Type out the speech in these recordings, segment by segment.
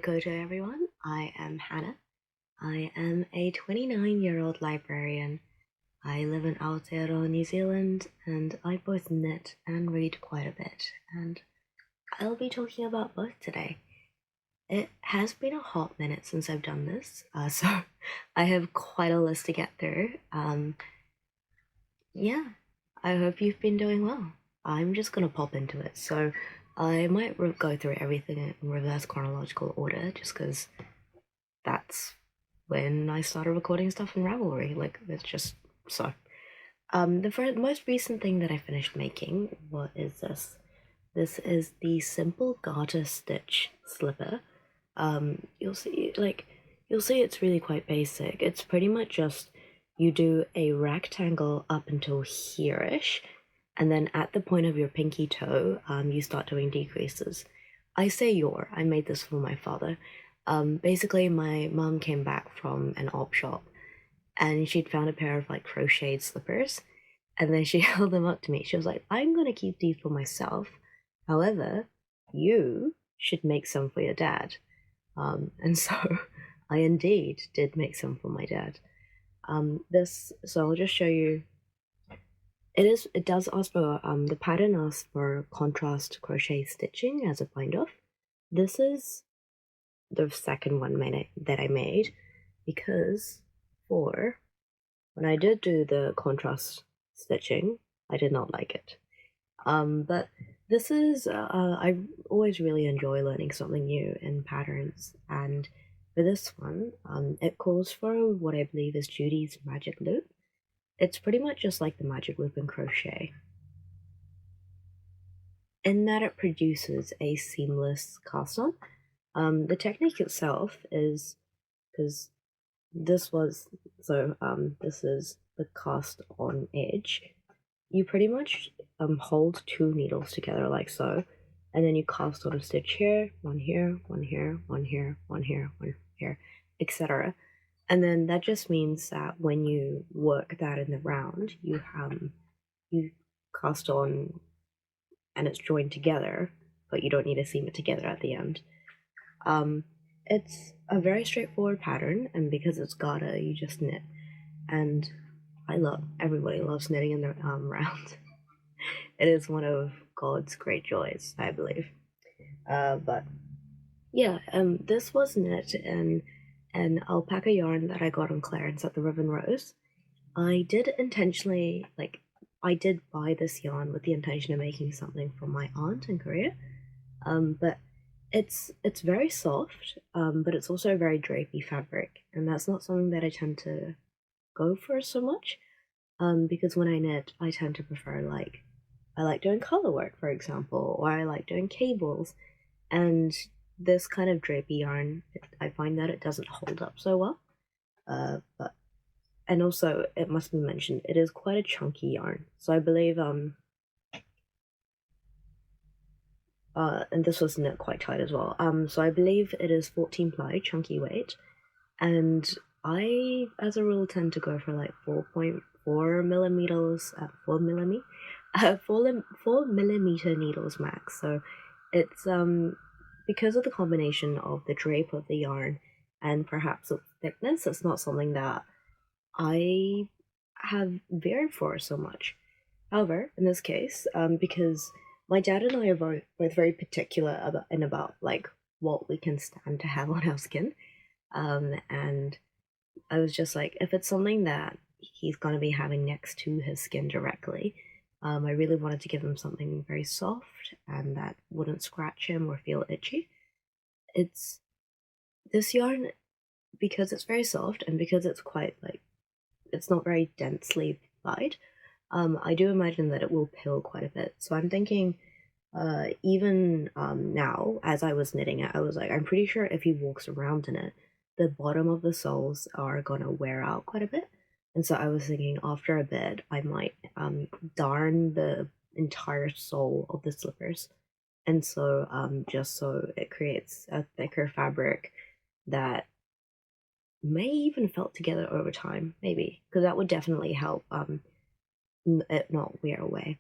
koutou everyone, I am Hannah. I am a 29-year-old librarian. I live in Aotearoa, New Zealand, and I both knit and read quite a bit, and I'll be talking about both today. It has been a hot minute since I've done this, so I have quite a list to get through. Yeah, I hope you've been doing well. I'm just gonna pop into it, so I might go through everything in reverse chronological order, just because that's when I started recording stuff in Ravelry. Like, it's just so. The most recent thing that I finished making, what is this? This is the Simple Garter Stitch Slipper. You'll see it's really quite basic. It's pretty much just you do a rectangle up until here-ish, and then at the point of your pinky toe, you start doing decreases. I made this for my father. Basically, my mom came back from an op shop, and she'd found a pair of like crocheted slippers, and then she held them up to me. She was like, "I'm gonna keep these for myself. However, you should make some for your dad." And so I indeed did make some for my dad. So I'll just show you. It does ask for, the pattern asks for contrast crochet stitching as a bind off. This is the second one that I made, because when I did do the contrast stitching, I did not like it. But this is, I always really enjoy learning something new in patterns, and for this one, it calls for what I believe is Judy's magic loop. It's pretty much just like the magic loop in crochet, in that it produces a seamless cast on. The technique itself is, because this is the cast on edge. You pretty much hold two needles together like so, and then you cast on a stitch here, one here, one here, one here, one here, one here, etc. And then that just means that when you work that in the round, you cast on and it's joined together, but you don't need to seam it together at the end. It's a very straightforward pattern, and because it's garter, you just knit. And everybody loves knitting in the round. It is one of God's great joys, I believe. But yeah, this was knit in an alpaca yarn that I got on clearance at the Ribbon Rose. I did buy this yarn with the intention of making something for my aunt in Korea. But it's very soft, but it's also a very drapey fabric, and that's not something that I tend to go for so much, because when I knit, I tend to prefer, I like doing color work, for example, or I like doing cables, and this kind of drapey yarn, I find that it doesn't hold up so well. And also, it must be mentioned, it is quite a chunky yarn, so I believe, and this was knit quite tight as well, so I believe it is 14 ply, chunky weight, and I, as a rule, tend to go for like 4.4 millimeters, 4 millimeter needles max. So it's because of the combination of the drape of the yarn and perhaps its thickness, it's not something that I have veered for so much. However, in this case, because my dad and I are both very particular about like what we can stand to have on our skin, and I was just like, if it's something that he's going to be having next to his skin directly, I really wanted to give him something very soft and that wouldn't scratch him or feel itchy. This yarn, because it's very soft and because it's quite it's not very densely dyed, I do imagine that it will pill quite a bit. So I'm thinking, even now, as I was knitting it, I was like, I'm pretty sure if he walks around in it, the bottom of the soles are gonna wear out quite a bit. And so I was thinking after a bit, I might darn the entire sole of the slippers. And so just so it creates a thicker fabric that may even felt together over time, maybe, because that would definitely help it not wear away.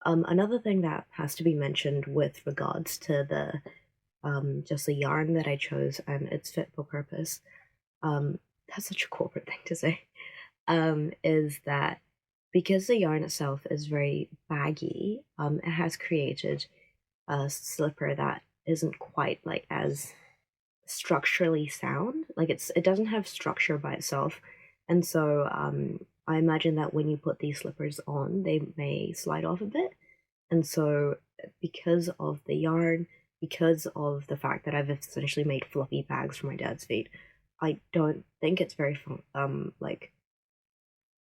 Another thing that has to be mentioned with regards to the just a yarn that I chose, and it's fit for purpose. That's such a corporate thing to say. Is that because the yarn itself is very baggy, it has created a slipper that isn't quite like as structurally sound. Like it doesn't have structure by itself, and so I imagine that when you put these slippers on, they may slide off a bit. And so because of the yarn, because of the fact that I've essentially made fluffy bags for my dad's feet, I don't think it's very fun.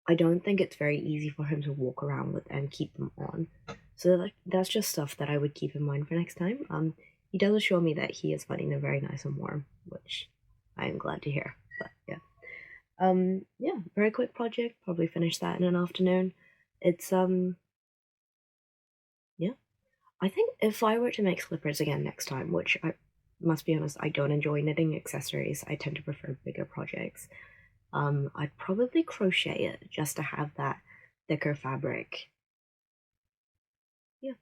I don't think it's very easy for him to walk around with and keep them on. So that's just stuff that I would keep in mind for next time. He does assure me that he is finding them very nice and warm, which I am glad to hear. But yeah. Yeah, very quick project, probably finish that in an afternoon. It's yeah. I think if I were to make slippers again next time, which I must be honest, I don't enjoy knitting accessories, I tend to prefer bigger projects. I'd probably crochet it just to have that thicker fabric. Yeah.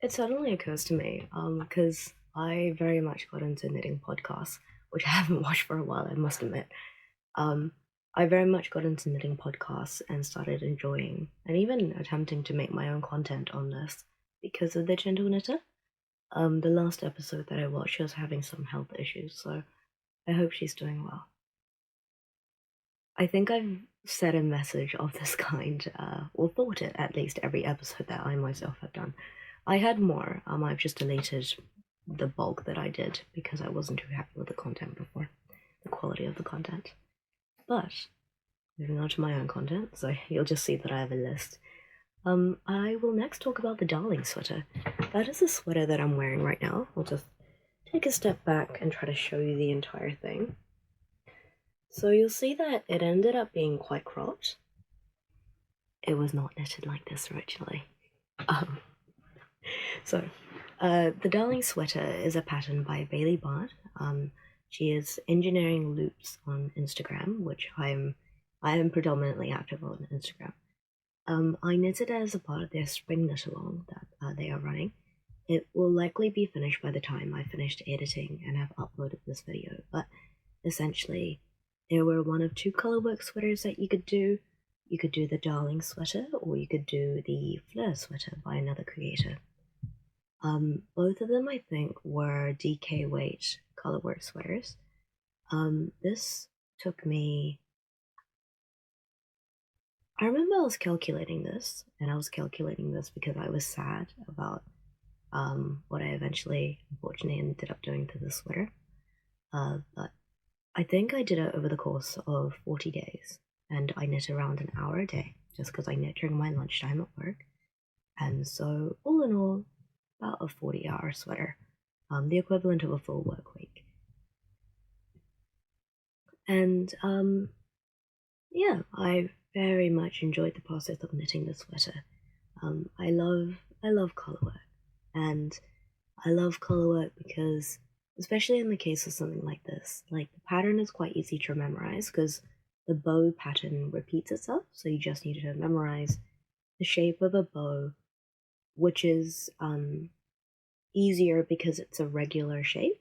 It suddenly occurs to me, because I very much got into knitting podcasts, which I haven't watched for a while, I must admit. I very much got into knitting podcasts and started enjoying and even attempting to make my own content on this because of the Gentle Knitter. The last episode that I watched, she was having some health issues, so I hope she's doing well. I think I've said a message of this kind, or thought it at least every episode that I myself have done. I had more, I've just deleted the bulk that I did because I wasn't too happy with the content before, the quality of the content. But, moving on to my own content, so you'll just see that I have a list. I will next talk about the Darling sweater. That is the sweater that I'm wearing right now. I'll just take a step back and try to show you the entire thing. So you'll see that it ended up being quite cropped. It was not knitted like this originally. The Darling sweater is a pattern by Bailey Bart. She is Engineering Loops on Instagram, which I am predominantly active on Instagram. I knitted as a part of their spring knit along that they are running. It will likely be finished by the time I finished editing and have uploaded this video, but essentially there were one of two colorwork sweaters that you could do. You could do the Darling sweater, or you could do the Fleur sweater by another creator. Both of them I think were DK weight colorwork sweaters. This took me, I remember I was calculating this, and I was calculating this because I was sad about what I eventually, unfortunately, ended up doing to this sweater. But I think I did it over the course of 40 days, and I knit around an hour a day, just because I knit during my lunchtime at work. And so, all in all, about a 40-hour sweater, the equivalent of a full work week. And yeah, I very much enjoyed the process of knitting the sweater. I love colorwork, and I love colorwork because, especially in the case of something like this, like the pattern is quite easy to memorize because the bow pattern repeats itself, so you just need to memorize the shape of a bow, which is easier because it's a regular shape.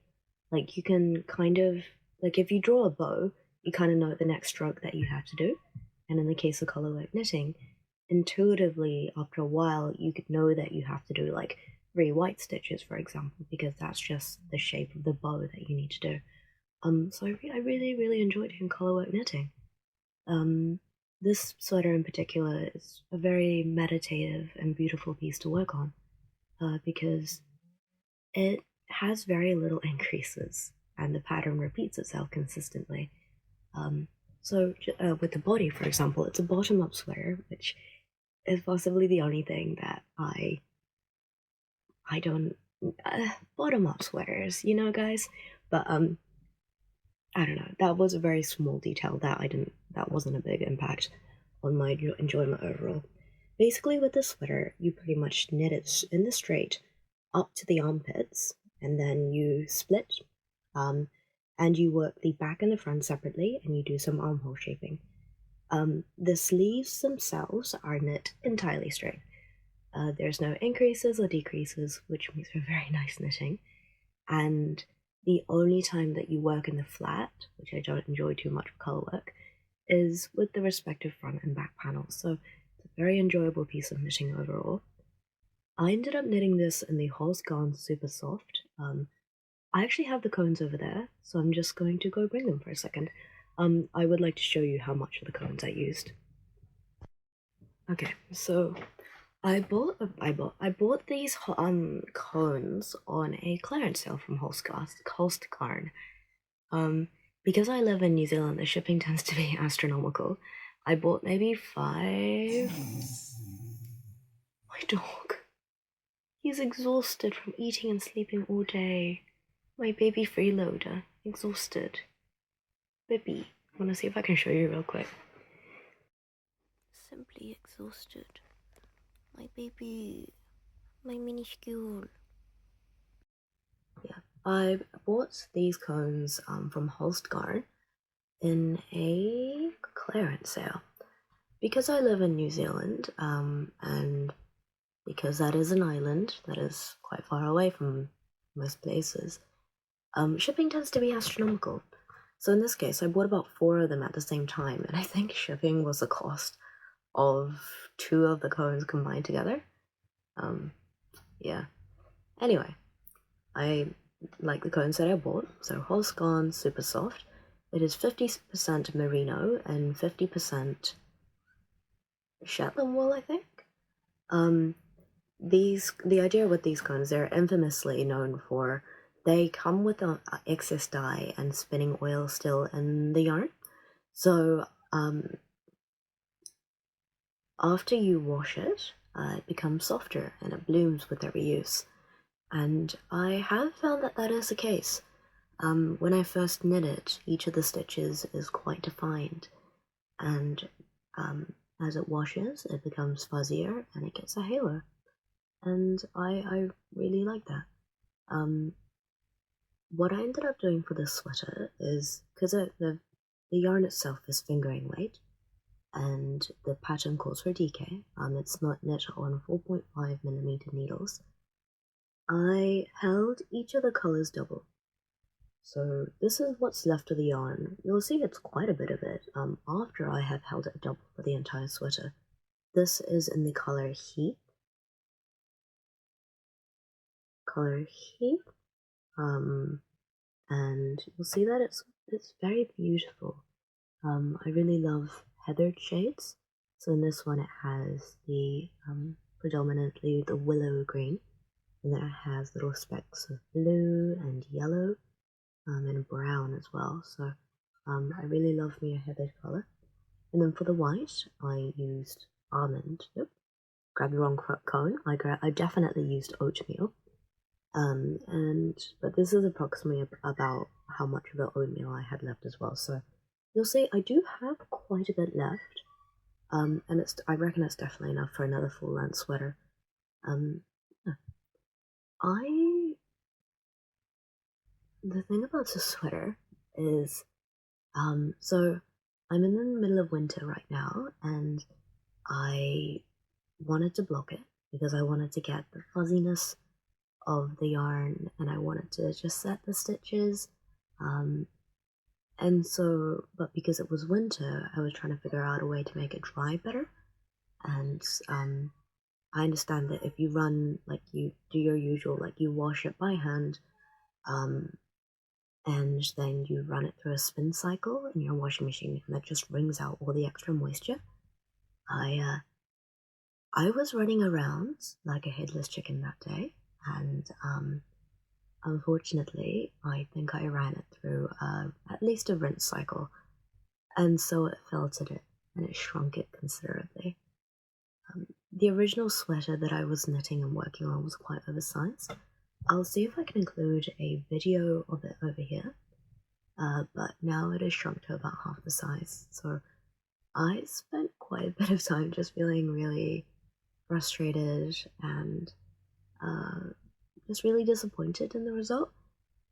Like you can kind of, like if you draw a bow, you kind of know the next stroke that you have to do. And in the case of colorwork knitting, intuitively after a while you could know that you have to do like 3 white stitches, for example, because that's just the shape of the bow that you need to do. So I really enjoyed doing colorwork knitting. This sweater in particular is a very meditative and beautiful piece to work on, because it has very little increases and the pattern repeats itself consistently. So with the body, for example, it's a bottom-up sweater, which is possibly the only thing that I don't bottom-up sweaters, you know, guys. But I don't know. That was a very small detail that wasn't a big impact on my enjoyment overall. Basically, with this sweater, you pretty much knit it in the straight up to the armpits, and then you split, and you work the back and the front separately, and you do some armhole shaping. The sleeves themselves are knit entirely straight. There's no increases or decreases, which makes for very nice knitting. And the only time that you work in the flat, which I don't enjoy too much for colour work, is with the respective front and back panels. So it's a very enjoyable piece of knitting overall. I ended up knitting this in the Holst Garn Supersoft. I actually have the cones over there, so I'm just going to go bring them for a second. I would like to show you how much of the cones I used. Okay, so I bought these cones on a clearance sale from Holst Garn. Because I live in New Zealand, the shipping tends to be astronomical. I bought maybe 5. My dog. He's exhausted from eating and sleeping all day. My baby freeloader, exhausted. Baby, I want to see if I can show you real quick. Simply exhausted. My baby, my minuscule. Yeah, I bought these cones from Holst Garn in a clearance sale. Because I live in New Zealand, and because that is an island that is quite far away from most places, shipping tends to be astronomical. So in this case, I bought about 4 of them at the same time, and I think shipping was the cost of 2 of the cones combined together. Yeah. Anyway, I like the cones that I bought. So Holst Garn Supersoft. It is 50% merino and 50% Shetland wool, I think. The idea with these cones, they're infamously known for, they come with excess dye and spinning oil still in the yarn. So after you wash it, it becomes softer and it blooms with every use. And I have found that that is the case. When I first knit it, each of the stitches is quite defined, and as it washes, it becomes fuzzier and it gets a halo. And I really like that. What I ended up doing for this sweater is, because the yarn itself is fingering weight, and the pattern calls for DK, it's not knit on 4.5mm needles, I held each of the colours double. So this is what's left of the yarn. You'll see it's quite a bit of it after I have held it double for the entire sweater. This is in the colour Heath. And you'll see that it's very beautiful. I really love heathered shades. So in this one it has the predominantly the willow green, and then it has little specks of blue and yellow, and brown as well. So I really love me a heathered color. And then for the white, I used almond. Nope, grabbed the wrong cone. I definitely used oatmeal. But this is approximately about how much of the oatmeal I had left as well. So you'll see I do have quite a bit left. And I reckon it's definitely enough for another full length sweater. The thing about this sweater is, so I'm in the middle of winter right now, and I wanted to block it because I wanted to get the fuzziness of the yarn, and I wanted to just set the stitches. And so, but because it was winter, I was trying to figure out a way to make it dry better. And I understand that if you run, like you do your usual, like you wash it by hand, and then you run it through a spin cycle in your washing machine, and that just wrings out all the extra moisture. I was running around like a headless chicken that day, and unfortunately, I think I ran it through at least a rinse cycle, and so it felted it, and it shrunk it considerably. The original sweater that I was knitting and working on was quite oversized. I'll see if I can include a video of it over here, but now it is shrunk to about half the size, so I spent quite a bit of time just feeling really frustrated and just really disappointed in the result.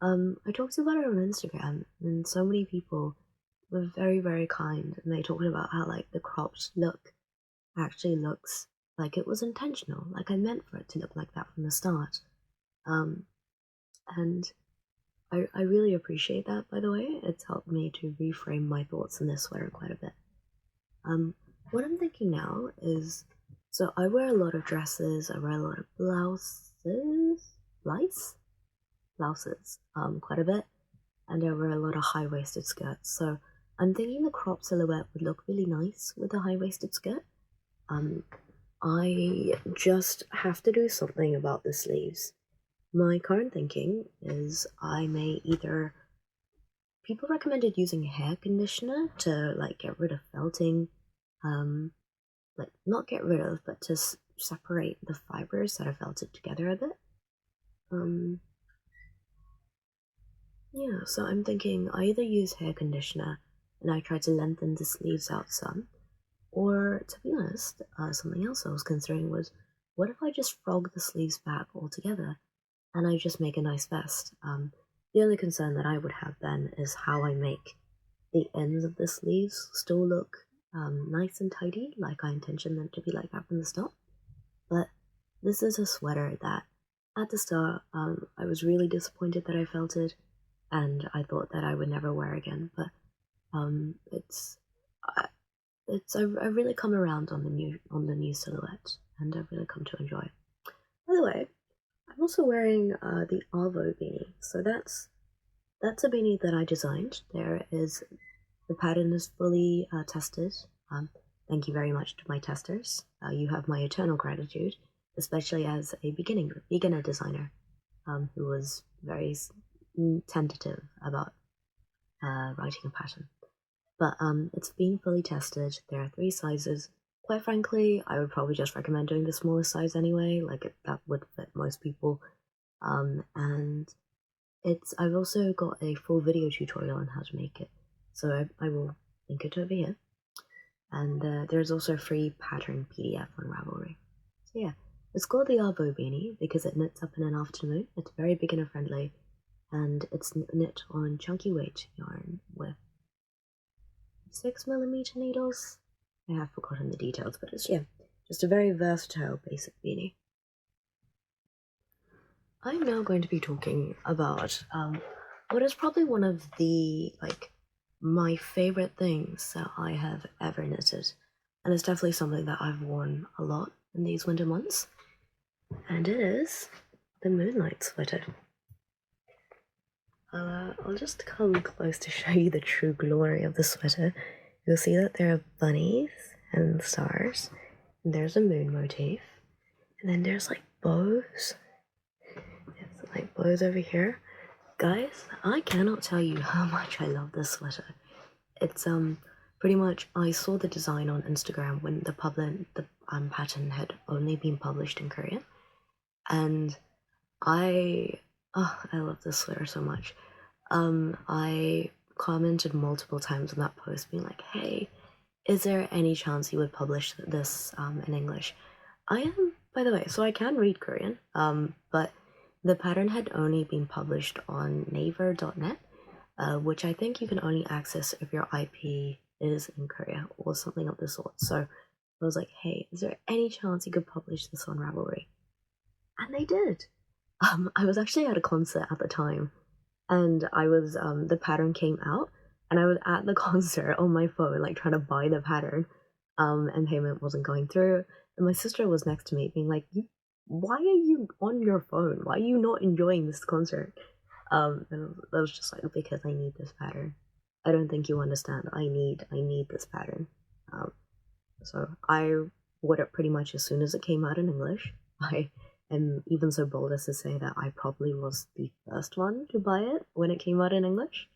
I talked about it on Instagram, and so many people were very, very kind, and they talked about how like the cropped look actually looks like it was intentional, like I meant for it to look like that from the start. And I really appreciate that, by the way. It's helped me to reframe my thoughts in this sweater quite a bit. What I'm thinking now is, so I wear a lot of dresses, I wear a lot of blouses, quite a bit, and I wear a lot of high-waisted skirts. So I'm thinking the crop silhouette would look really nice with a high-waisted skirt. I just have to do something about the sleeves. My current thinking is I may either... People recommended using hair conditioner to, like, get rid of felting. Like, not get rid of, but to separate the fibers that are felted together a bit. Yeah, so I'm thinking I either use hair conditioner and I try to lengthen the sleeves out some, or, to be honest, something else I was considering was, what if I just frog the sleeves back altogether and I just make a nice vest? The only concern that I would have then is how I make the ends of the sleeves still look nice and tidy, like I intention them to be like that from the start. But this is a sweater that, at the start, I was really disappointed that I felted, and I thought that I would never wear again. But I've really come around on the new silhouette, and I've really come to enjoy it. By the way, I'm also wearing the Arvo beanie. So that's a beanie that I designed. The pattern is fully tested. Thank you very much to my testers. You have my eternal gratitude, especially as a beginner designer who was very tentative about writing a pattern. But it's been fully tested. There are 3 sizes. Quite frankly, I would probably just recommend doing the smallest size anyway, that would fit most people. And I've also got a full video tutorial on how to make it, so I will link it over here. And there's also a free pattern PDF on Ravelry. So yeah, it's called the Arvo beanie because it knits up in an afternoon. It's very beginner friendly, and it's knit on chunky weight yarn with 6mm needles. I have forgotten the details, but it's just a very versatile basic beanie. I'm now going to be talking about what is probably one of the, my favorite things that I have ever knitted. And it's definitely something that I've worn a lot in these winter months. And it is the Moonlight Sweater. I'll just come close to show you the true glory of the sweater. You'll see that there are bunnies and stars, and there's a moon motif, and then there's bows. There's bows over here. Guys, I cannot tell you how much I love this sweater. It's pretty much, I saw the design on Instagram when the pattern had only been published in Korean, and I love this sweater so much. I commented multiple times on that post being like, hey, is there any chance you would publish this in English? I am, by the way, so I can read Korean, but the pattern had only been published on Naver.net, which I think you can only access if your IP is in Korea or something of the sort. So I was like, hey, is there any chance you could publish this on Ravelry? And they did. I was actually at a concert at the time, and I was the pattern came out, and I was at the concert on my phone, trying to buy the pattern, and payment wasn't going through. And my sister was next to me, being like, "Why are you on your phone? Why are you not enjoying this concert?" And I was just like, "Because I need this pattern. I don't think you understand. I need this pattern." So I bought it pretty much as soon as it came out in English. I am even so bold as to say that I probably was the first one to buy it when it came out in English,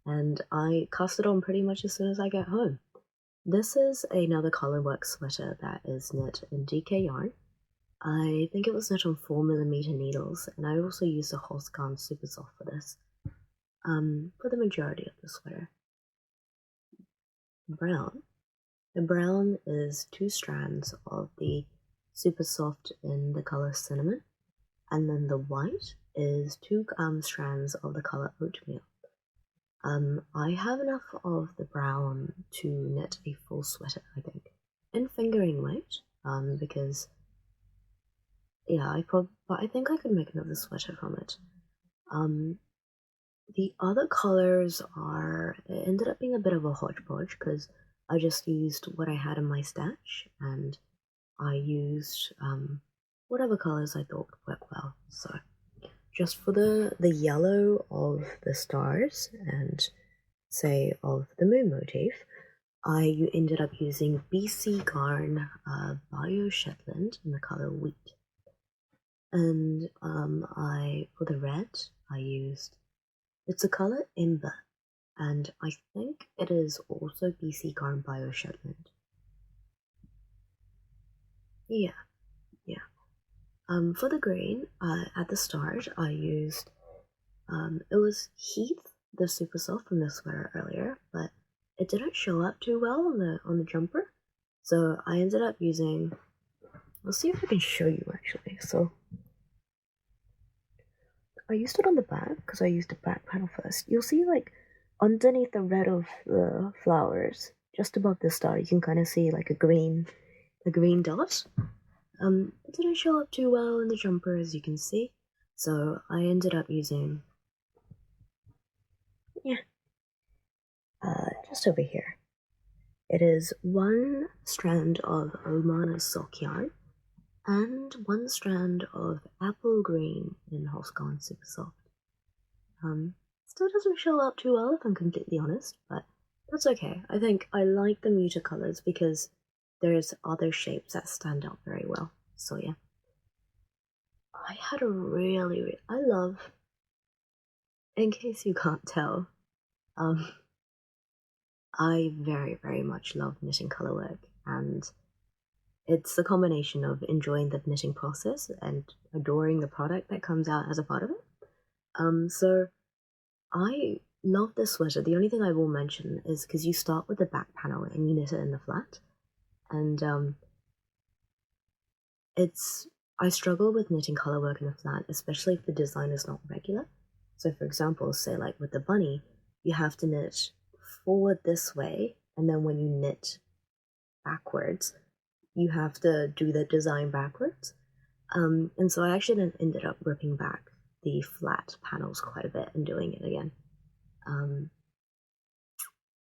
and I cast it on pretty much as soon as I get home. This is another colorwork sweater that is knit in DK yarn. I think it was knit on 4mm needles, and I also used a Holst Garn Supersoft for this, for the majority of the sweater. The brown is 2 strands of the Supersoft in the color cinnamon, and then the white is 2 strands of the color oatmeal. I have enough of the brown to knit a full sweater, I think, in fingering weight, because yeah, I think I could make another sweater from it. The other colors it ended up being a bit of a hodgepodge because I just used what I had in my stash, and I used whatever colors I thought would work well. So just for the yellow of the stars and say of the moon motif, I ended up using BC Garn Bio5 in the color wheat. And for the red, I used, it's a color Ember, and I think it is also BC Garn Bio5. Yeah. For the green, at the start, I used, it was Heath, the Supersoft from the sweater earlier, but it didn't show up too well on the jumper, so I ended up using, let's see if I can show you actually. So I used it on the back because I used the back panel first. You'll see like underneath the red of the flowers, just above the star, you can kind of see like a green dot. It didn't show up too well in the jumper, as you can see, so I ended up using, just over here. It is one strand of Omana silk yarn and one strand of apple green in Holst Garn Supersoft. Still doesn't show up too well if I'm completely honest, but that's okay. I think I like the muted colors because there's other shapes that stand out very well. So yeah. I had a I love, in case you can't tell, I very, very much love knitting colorwork, and it's the combination of enjoying the knitting process and adoring the product that comes out as a part of it. So I love this sweater. The only thing I will mention is because you start with the back panel and you knit it in the flat, and I struggle with knitting colorwork in the flat, especially if the design is not regular. So for example, say like with the bunny, you have to knit forward this way, and then when you knit backwards, you have to do the design backwards. And so I actually ended up ripping back the flat panels quite a bit and doing it again.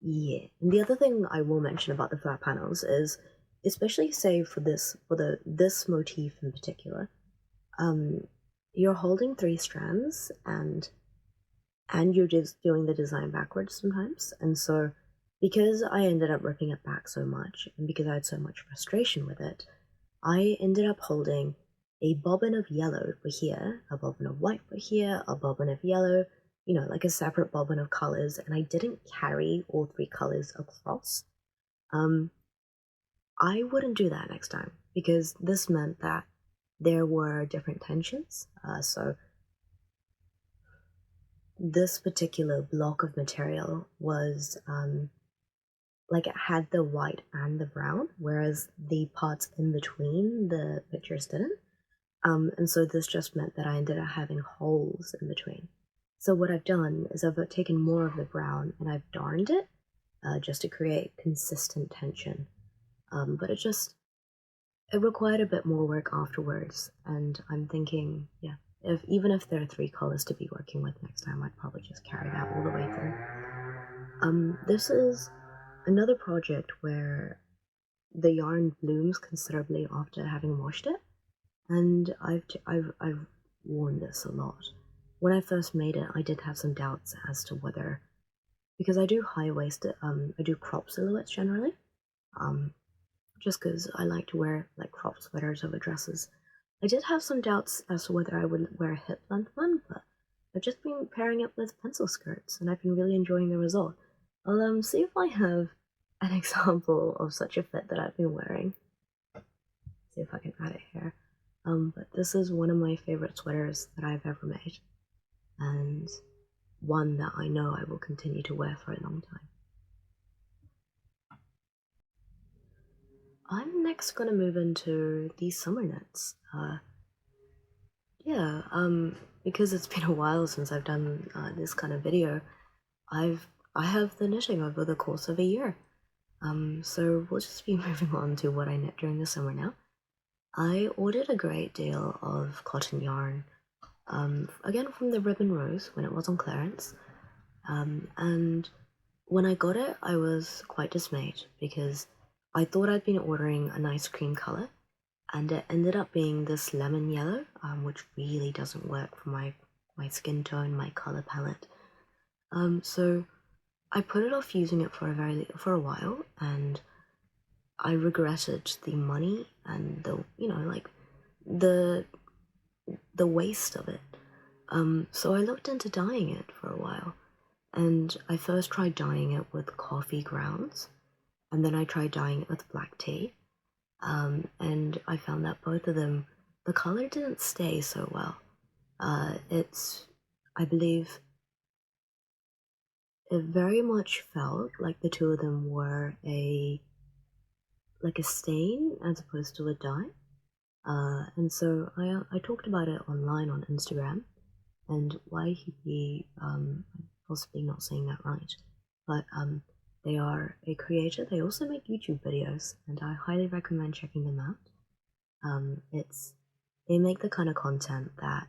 Yeah. And the other thing I will mention about the flat panels is, especially say for this motif in particular, you're holding 3 strands and you're just doing the design backwards sometimes. And so because I ended up ripping it back so much and because I had so much frustration with it, I ended up holding a bobbin of yellow for here, a bobbin of white for here, a bobbin of yellow, you know, like a separate bobbin of colors, and I didn't carry all 3 colors across. I wouldn't do that next time because this meant that there were different tensions. So this particular block of material was like it had the white and the brown, whereas the parts in between the pictures didn't. And so this just meant that I ended up having holes in between. So what I've done is I've taken more of the brown and I've darned it just to create consistent tension. But it required a bit more work afterwards, and I'm thinking, yeah, even if there are 3 colors to be working with next time, I'd probably just carry that all the way through. This is another project where the yarn blooms considerably after having washed it, and I've worn this a lot. When I first made it, I did have some doubts as to whether, because I do high-waisted, I do crop silhouettes generally, just because I like to wear like crop sweaters over dresses. I did have some doubts as to whether I would wear a hip-length one, but I've just been pairing it with pencil skirts, and I've been really enjoying the result. I'll see if I have an example of such a fit that I've been wearing. See if I can add it here. But this is one of my favorite sweaters that I've ever made, and one that I know I will continue to wear for a long time. I'm next gonna move into these summer knits. Because it's been a while since I've done this kind of video, I have the knitting over the course of a year. So we'll just be moving on to what I knit during the summer now. I ordered a great deal of cotton yarn, again from the Ribbon Rose when it was on clearance, and when I got it, I was quite dismayed because I thought I'd been ordering a nice cream color, and it ended up being this lemon yellow, which really doesn't work for my skin tone, my color palette. So I put it off using it for a while, and I regretted the money and the the the waste of it. So I looked into dyeing it for a while, and I first tried dyeing it with coffee grounds, and then I tried dyeing it with black tea, and I found that both of them, the color didn't stay so well. I believe, it very much felt like the two of them were like a stain as opposed to a dye. And so I talked about it online on Instagram, and YHP, possibly not saying that right, but they are a creator. They also make YouTube videos, and I highly recommend checking them out. They make the kind of content that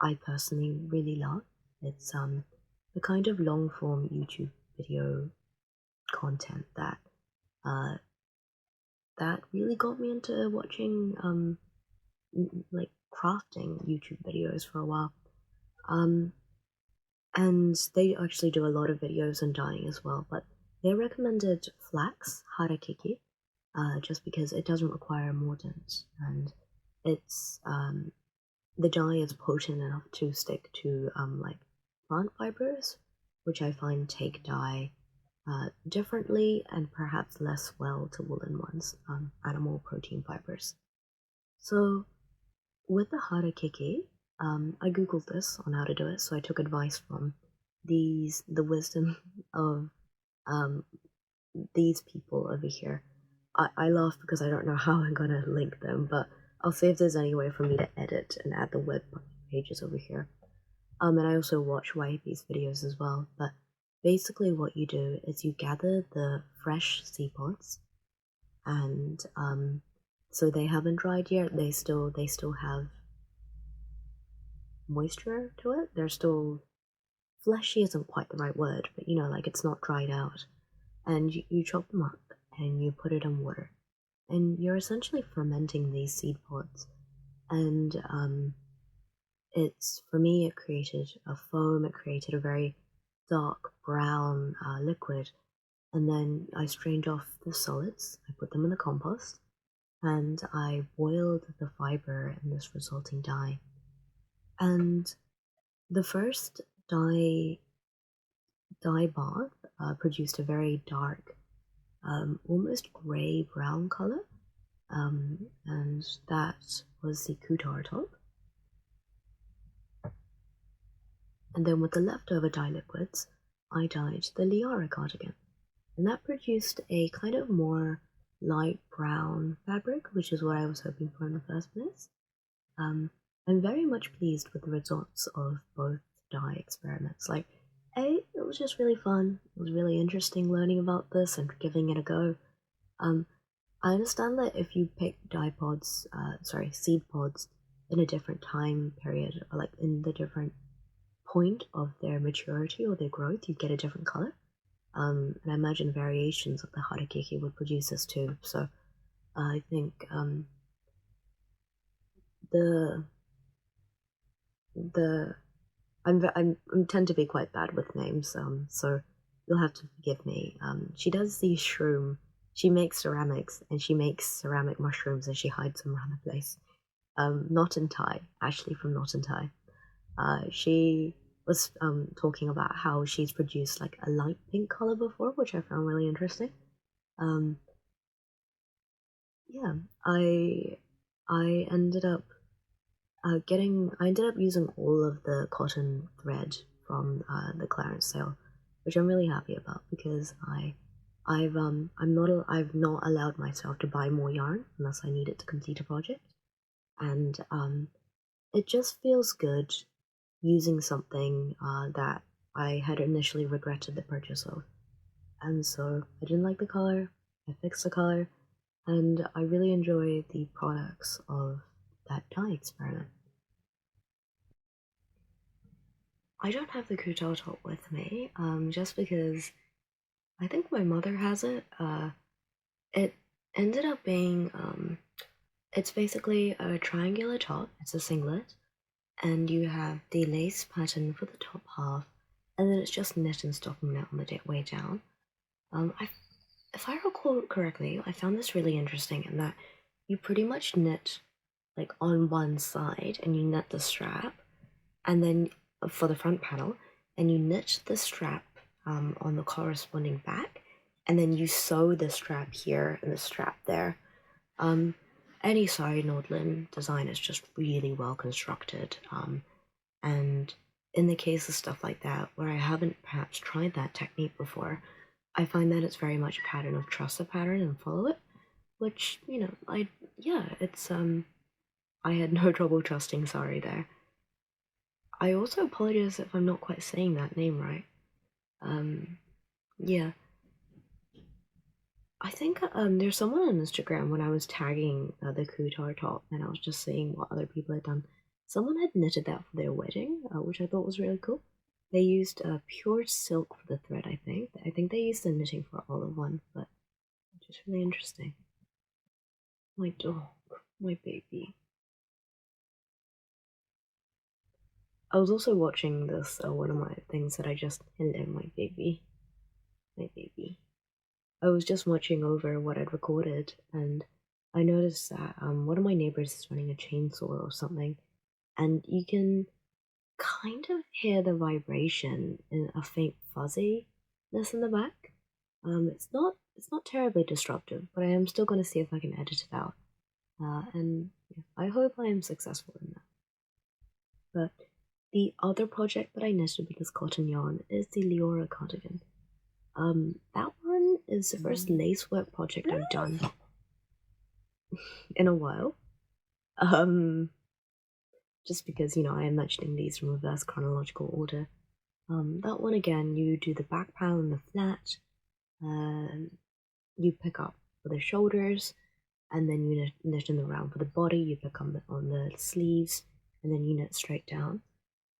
I personally really love. It's the kind of long form YouTube video content that really got me into watching like crafting YouTube videos for a while. And they actually do a lot of videos on dyeing as well, but they recommended flax harakiki, just because it doesn't require a mordant, and it's the dye is potent enough to stick to like plant fibers, which I find take dye differently and perhaps less well to woolen ones, animal protein fibers. So with the harakiki, I googled this on how to do it, so I took advice from the wisdom of these people over here. I laugh because I don't know how I'm gonna link them, but I'll see if there's any way for me to edit and add the web pages over here. And I also watch YAP's videos as well, but basically what you do is you gather the fresh seed pods, and so they haven't dried yet, they still have moisture to it. They're still fleshy isn't quite the right word, but like it's not dried out. And you chop them up and you put it in water, and you're essentially fermenting these seed pods. And for me, it created a foam. It created a very dark brown liquid, and then I strained off the solids. I put them in the compost, and I boiled the fiber in this resulting dye. And the first dye bath produced a very dark, almost grey brown color, and that was the Kuutar Top. And then with the leftover dye liquids, I dyed the Liora Cardigan, and that produced a kind of more light brown fabric, which is what I was hoping for in the first place. I'm very much pleased with the results of both dye experiments. Like, it was just really fun. It was really interesting learning about this and giving it a go. I understand that if you pick seed pods in a different time period, or like in the different point of their maturity or their growth, you get a different color. And I imagine variations of the harakiki would produce this too. So I think I tend to be quite bad with names, so you'll have to forgive me. She does these shroom. She makes ceramics, and she makes ceramic mushrooms, and she hides them around the place. Not in Thai, actually from Not in Thai. She was talking about how she's produced like a light pink color before, which I found really interesting. Yeah, I ended up I ended up using all of the cotton thread from the clearance sale, which I'm really happy about because I've not allowed myself to buy more yarn unless I need it to complete a project, and it just feels good using something that I had initially regretted the purchase of, and so I didn't like the color. I fixed the color, and I really enjoy the products of that dye experiment. I don't have the Kuutar Top with me, just because I think my mother has it. It ended up being, it's basically a triangular top, it's a singlet, and you have the lace pattern for the top half, and then it's just knit and stocking on the way down. If I recall correctly, I found this really interesting in that you pretty much knit like on one side and you knit the strap, and then for the front panel, and you knit the strap on the corresponding back, and then you sew the strap here and the strap there. Any side Nordland design is just really well constructed, and in the case of stuff like that, where I haven't perhaps tried that technique before, I find that it's very much a pattern of trust the pattern and follow it, which, it's, I had no trouble trusting Sari there. I also apologize if I'm not quite saying that name right. Yeah. I think there's someone on Instagram when I was tagging the Kuutar Top and I was just seeing what other people had done. Someone had knitted that for their wedding, which I thought was really cool. They used pure silk for the thread, I think. I think they used the knitting for all of one, but it's just really interesting. My dog, my baby. I was also watching this, one of my things that I just, hello, my baby. My baby. I was just watching over what I'd recorded, and I noticed that one of my neighbors is running a chainsaw or something, and you can kind of hear the vibration in a faint fuzziness in the back. It's not terribly disruptive, but I am still going to see if I can edit it out, and yeah, I hope I am successful in that. But the other project that I knitted with this cotton yarn is the Liora Cardigan. That one is the first lace work project I've done in a while. Just because, I am mentioning these from reverse chronological order. That one again, you do the back panel and the flat, you pick up for the shoulders, and then you knit in the round for the body, you pick up on the sleeves, and then you knit straight down.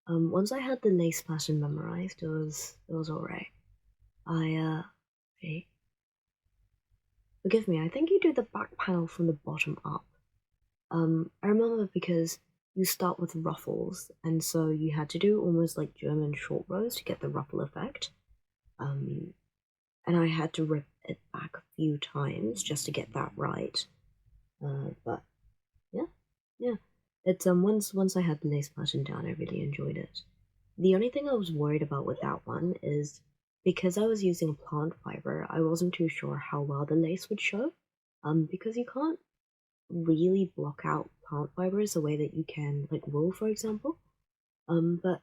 Once I had the lace pattern memorized, it was alright. Okay. Forgive me, I think you do the back panel from the bottom up. I remember because you start with ruffles, and so you had to do almost like German short rows to get the ruffle effect. And I had to rip it back a few times just to get that right. But yeah. It's once I had the lace pattern down, I really enjoyed it. The only thing I was worried about with that one is because I was using plant fiber, I wasn't too sure how well the lace would show. Because you can't really block out plant fibers the way that you can like wool, for example. But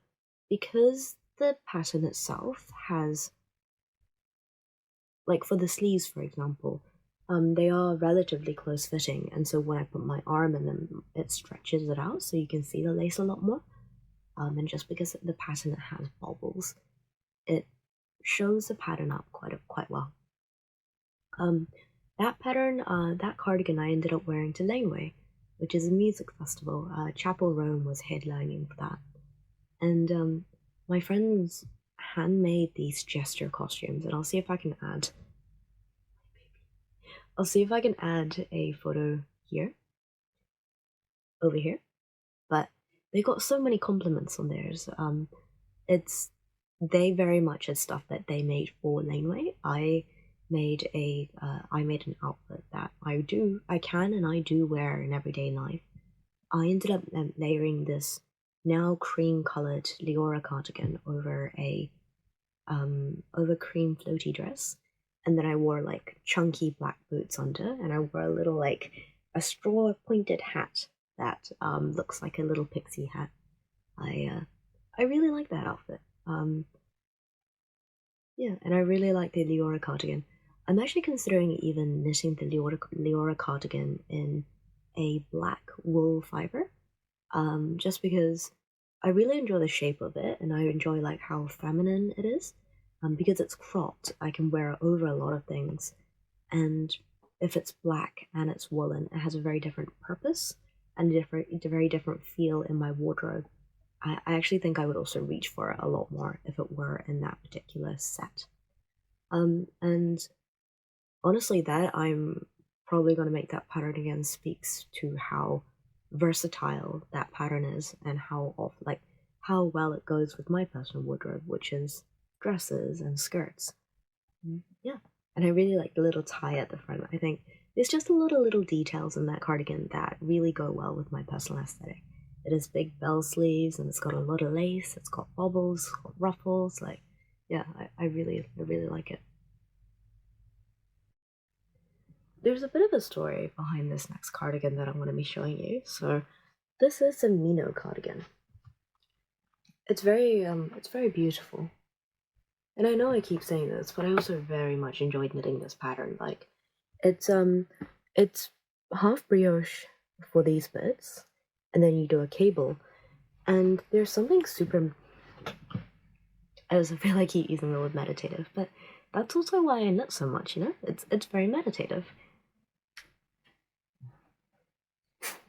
because the pattern itself has, like for the sleeves, for example, they are relatively close fitting, and so when I put my arm in them, it stretches it out so you can see the lace a lot more. And just because the pattern has bobbles, it shows the pattern up quite well. That pattern, that cardigan I ended up wearing to Laneway, which is a music festival. Chapel Rome was headlining for that. And my friends handmade these gesture costumes, and I'll see if I can add a photo here, over here. But they got so many compliments on theirs. They very much is stuff that they made for Laneway. I made an outfit that I can and I do wear in everyday life. I ended up layering this now cream colored Liora cardigan over a cream floaty dress, and then I wore like chunky black boots under, and I wore a little like a straw pointed hat that looks like a little pixie hat. I really like that outfit. Yeah, and I really like the Liora cardigan. I'm actually considering even knitting the Liora cardigan in a black wool fiber, just because I really enjoy the shape of it, and I enjoy like how feminine it is. Because it's cropped, I can wear it over a lot of things, and if it's black and it's woolen, it has a very different purpose and a very different feel in my wardrobe. I actually think I would also reach for it a lot more if it were in that particular set. And honestly, that I'm probably going to make that pattern again speaks to how versatile that pattern is and how well it goes with my personal wardrobe, which is dresses and skirts. Yeah, and I really like the little tie at the front. I think there's just a lot of little details in that cardigan that really go well with my personal aesthetic. It has big bell sleeves and it's got a lot of lace. It's got bobbles, it's got ruffles. Like, yeah, I really like it. There's a bit of a story behind this next cardigan that I'm going to be showing you. So this is a Minou cardigan. It's very beautiful. And I know I keep saying this, but I also very much enjoyed knitting this pattern. Like, it's half brioche for these bits, and then you do a cable, and there's something super. I also feel like I keep using the word meditative, but that's also why I knit so much. You know, it's very meditative.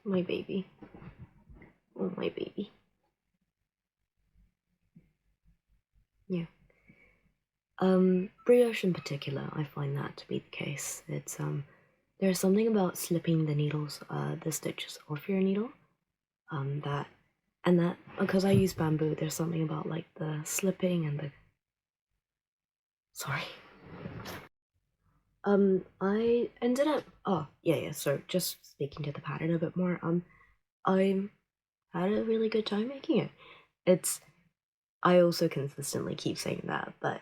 My baby. Oh, my baby. Yeah. Brioche in particular, I find that to be the case. It's there's something about slipping the needles, the stitches off your needle, that because I use bamboo, there's something about like the slipping and the. Sorry. I ended up. Oh, yeah. So just speaking to the pattern a bit more. I had a really good time making it. I also consistently keep saying that, but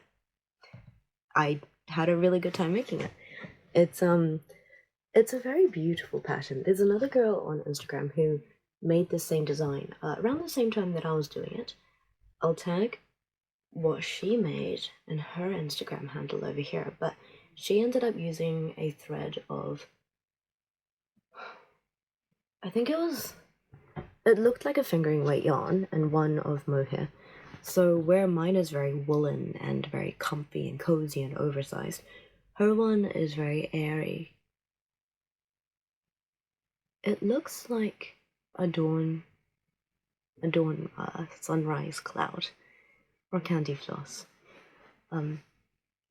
I had a really good time making it. It's a very beautiful pattern. There's another girl on Instagram who made the same design around the same time that I was doing it. I'll tag what she made in her Instagram handle over here, but she ended up using a thread of, I think it looked like a fingering weight yarn and one of mohair. So where mine is very woolen and very comfy and cozy and oversized, her one is very airy. It looks like a dawn sunrise cloud or candy floss.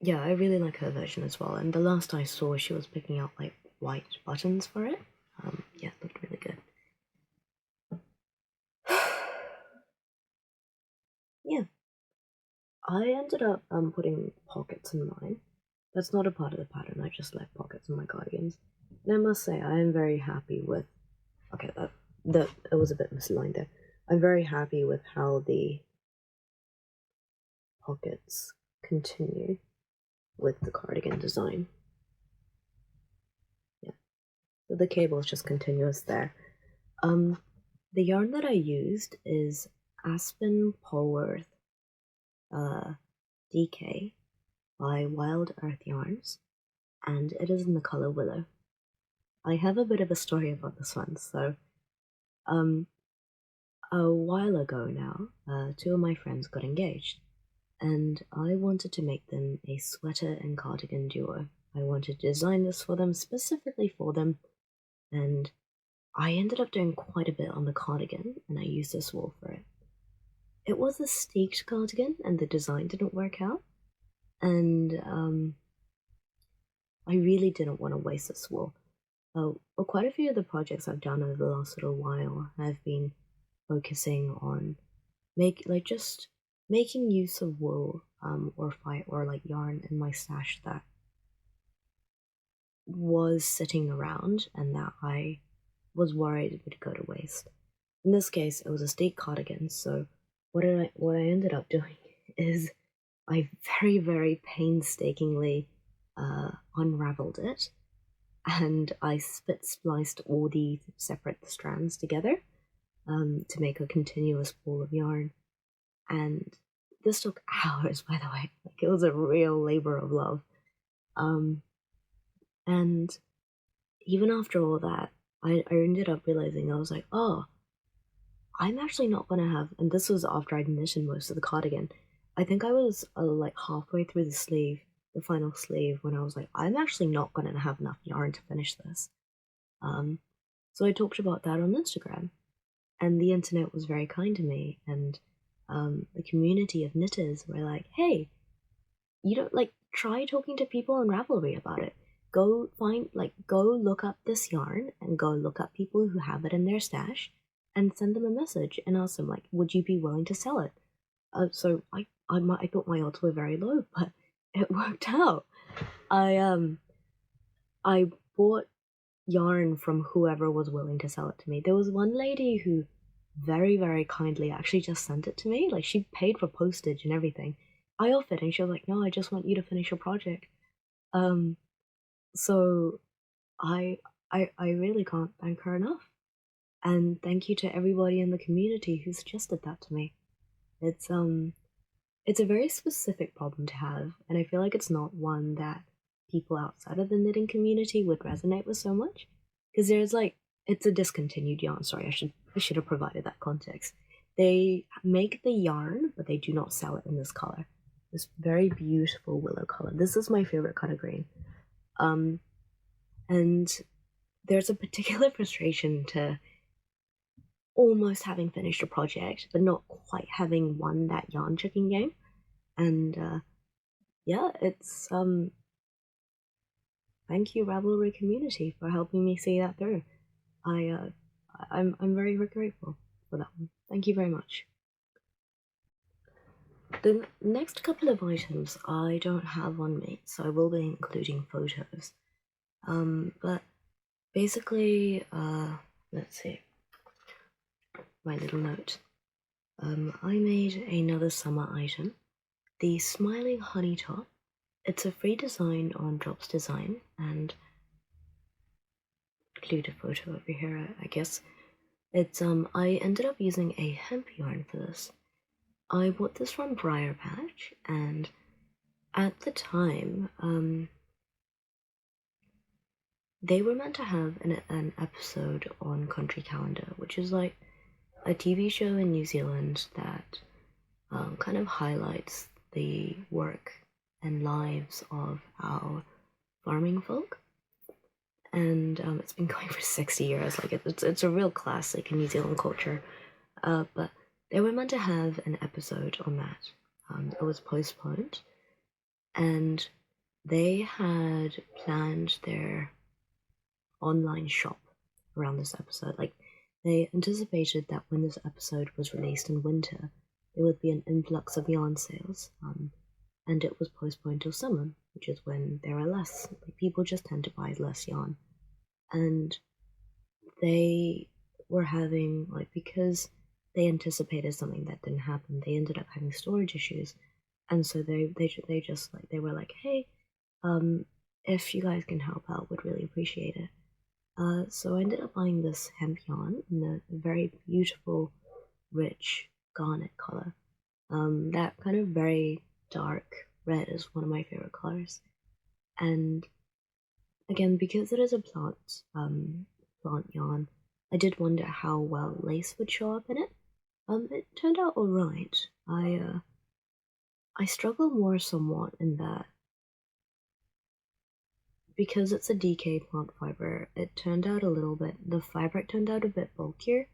Yeah, I really like her version as well. And the last I saw, she was picking out like white buttons for it. Yeah, it looked really good. Yeah, I ended up putting pockets in mine. That's not a part of the pattern. I just left pockets in my cardigans, and I must say I am very happy with. Okay, that it was a bit misaligned there. I'm very happy with how the pockets continue with the cardigan design. Yeah, so the cable is just continuous there. The yarn that I used is Aspen Polwarth DK by Wild Earth Yarns, and it is in the color Willow. I have a bit of a story about this one. So, a while ago now, two of my friends got engaged, and I wanted to make them a sweater and cardigan duo. I wanted to design this for them, specifically for them, and I ended up doing quite a bit on the cardigan, and I used this wool for it. It was a staked cardigan, and the design didn't work out, and I really didn't want to waste this wool. Well, quite a few of the projects I've done over the last little while have been focusing on just making use of wool or like yarn in my stash that was sitting around and that I was worried it would go to waste. In this case, it was a state cardigan, so what I ended up doing is I very painstakingly unraveled it, and I spliced all the separate strands together to make a continuous ball of yarn. And this took hours, by the way. Like, it was a real labor of love. And even after all that, I ended up realizing, I was like, oh, I'm actually not gonna have, and this was after I'd knitted most of the cardigan. I think I was like halfway through the sleeve the final sleeve when I was like, I'm actually not going to have enough yarn to finish this. So I talked about that on Instagram, and the internet was very kind to me, and the community of knitters were like, hey, you don't try talking to people on Ravelry about it. Go look up this yarn and go look up people who have it in their stash and send them a message and ask them, like, would you be willing to sell it? So I thought my odds were very low, but it worked out. I bought yarn from whoever was willing to sell it to me. There was one lady who very, very kindly actually just sent it to me. Like, she paid for postage and everything. I offered, and she was like, no, I just want you to finish your project. So I really can't thank her enough. And thank you to everybody in the community who suggested that to me. It's a very specific problem to have, and I feel like it's not one that people outside of the knitting community would resonate with so much. Because there's it's a discontinued yarn. Sorry, I should have provided that context. They make the yarn, but they do not sell it in this color. This very beautiful willow color. This is my favorite kind of green. And there's a particular frustration to almost having finished a project, but not quite having won that yarn checking game. And yeah, it's thank you, Ravelry community, for helping me see that through. I'm very, very grateful for that one. Thank you very much. The next couple of items I don't have on me, so I will be including photos. But basically, let's see, my little note. I made another summer item, the Smiling Honey Top. It's a free design on Drops Design, and include a photo over here, I guess. It's I ended up using a hemp yarn for this. I bought this from Briar Patch, and at the time, they were meant to have an episode on Country Calendar, which is like a TV show in New Zealand that kind of highlights the work and lives of our farming folk. And it's been going for 60 years. Like, it's a real classic in New Zealand culture. But they were meant to have an episode on that. It was postponed, and they had planned their online shop around this episode. Like, they anticipated that when this episode was released in winter, there would be an influx of yarn sales, and it was postponed till summer, which is when there are less. Like, people just tend to buy less yarn, and they were having, like, because they anticipated something that didn't happen, they ended up having storage issues, and so they just like, they were like, hey, if you guys can help out, would really appreciate it. So I ended up buying this hemp yarn in a very beautiful, rich garnet color. That kind of very dark red is one of my favorite colors. And again, because it is a plant yarn, I did wonder how well lace would show up in it. It turned out alright. I struggle more somewhat in that because it's a DK plant fiber, it turned out a little bit, the fabric turned out a bit bulkier,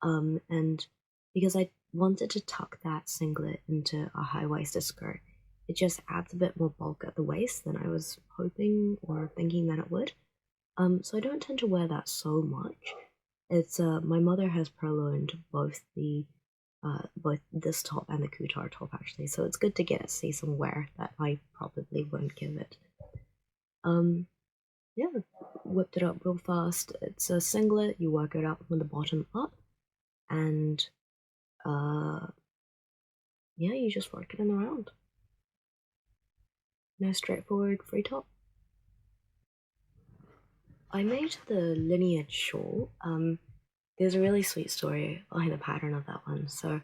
and because I wanted to tuck that singlet into a high-waisted skirt, it just adds a bit more bulk at the waist than I was hoping or thinking that it would. So I don't tend to wear that so much. It's my mother has purloined both this top and the Kuutar top, actually, so it's good to see some wear that I probably won't give it. Yeah, whipped it up real fast. It's a singlet, you work it up from the bottom up, and yeah, you just work it in the round. Nice straightforward free top. I made the Lineage Shawl. There's a really sweet story behind the pattern of that one. So,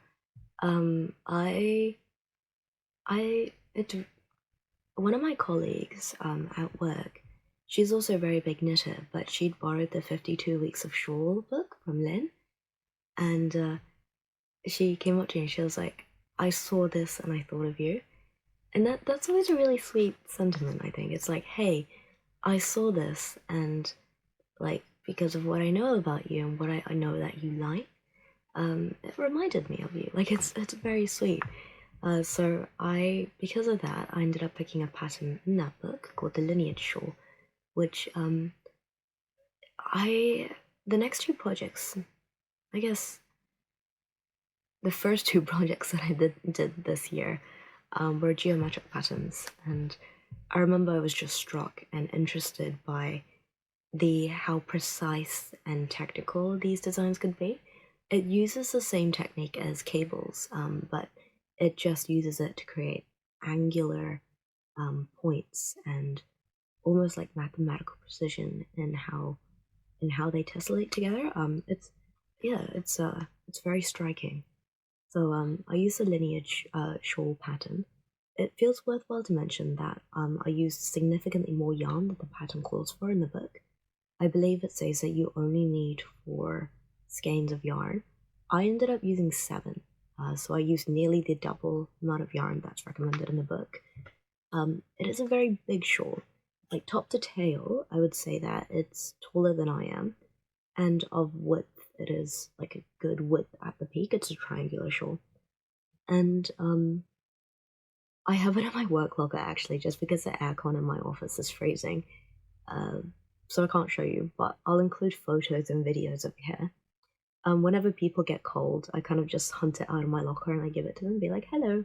one of my colleagues at work, she's also a very big knitter, but she'd borrowed the 52 Weeks of Shawl book from Lynn, and she came up to me and she was like, I saw this and I thought of you. And that's always a really sweet sentiment, I think. It's like, hey, I saw this, and like because of what I know about you and what I know that you like, it reminded me of you. Like it's very sweet. So because of that, I ended up picking a pattern in that book called the Lineage Shawl, which the next two projects, I guess the first two projects that I did this year, were geometric patterns, and I remember I was just struck and interested by how precise and technical these designs could be. It uses the same technique as cables, but it just uses it to create angular points and almost like mathematical precision in how they tessellate together. It's very striking. So I use the Lineage shawl pattern. It feels worthwhile to mention that I used significantly more yarn than the pattern calls for in the book. I believe it says that you only need 4 skeins of yarn. I ended up using 7, so I used nearly the double amount of yarn that's recommended in the book. It is a very big shawl. Like top to tail, I would say that it's taller than I am, and of width, it is like a good width at the peak. It's a triangular shawl. And I have it in my work locker actually, just because the aircon in my office is freezing. So I can't show you, but I'll include photos and videos of here. Whenever people get cold, I kind of just hunt it out of my locker and I give it to them and be like, hello.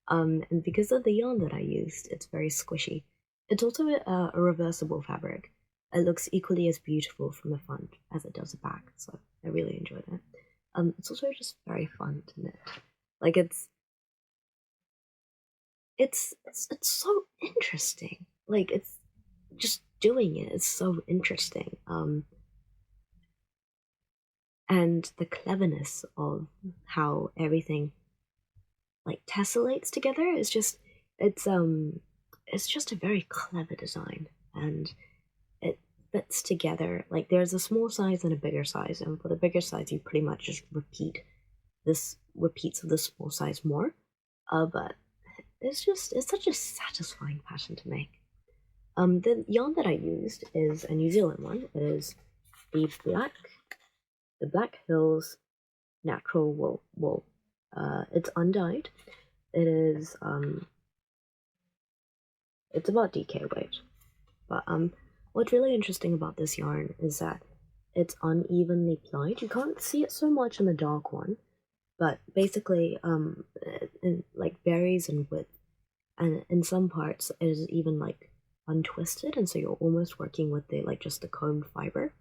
And because of the yarn that I used, it's very squishy. It's also a reversible fabric. It looks equally as beautiful from the front as it does the back, so I really enjoyed it. It's also just very fun to knit. Like it's so interesting. Like it's just doing it is so interesting. And the cleverness of how everything like tessellates together is just it's just a very clever design, and it fits together. Like there's a small size and a bigger size, and for the bigger size you pretty much just repeats of the small size more. But it's such a satisfying pattern to make. The yarn that I used is a New Zealand one. It is the Black Hills natural wool. It's undyed. It is it's about DK weight. But what's really interesting about this yarn is that it's unevenly plied. You can't see it so much in the dark one, but basically it like varies in width, and in some parts it is even like untwisted, and so you're almost working with just the combed fiber.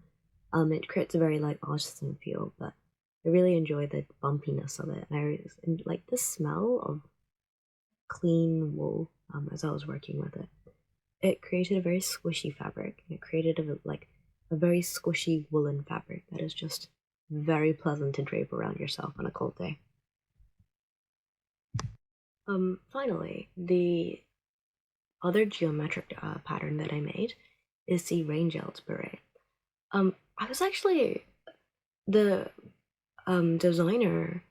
It creates a very like artisan feel, but I really enjoy the bumpiness of it, and like the smell of clean wool as I was working with it. It created a very squishy fabric, and it created a very squishy woolen fabric that is just very pleasant to drape around yourself on a cold day. Finally, the other geometric pattern that I made is the Raingelt beret. I was actually the designer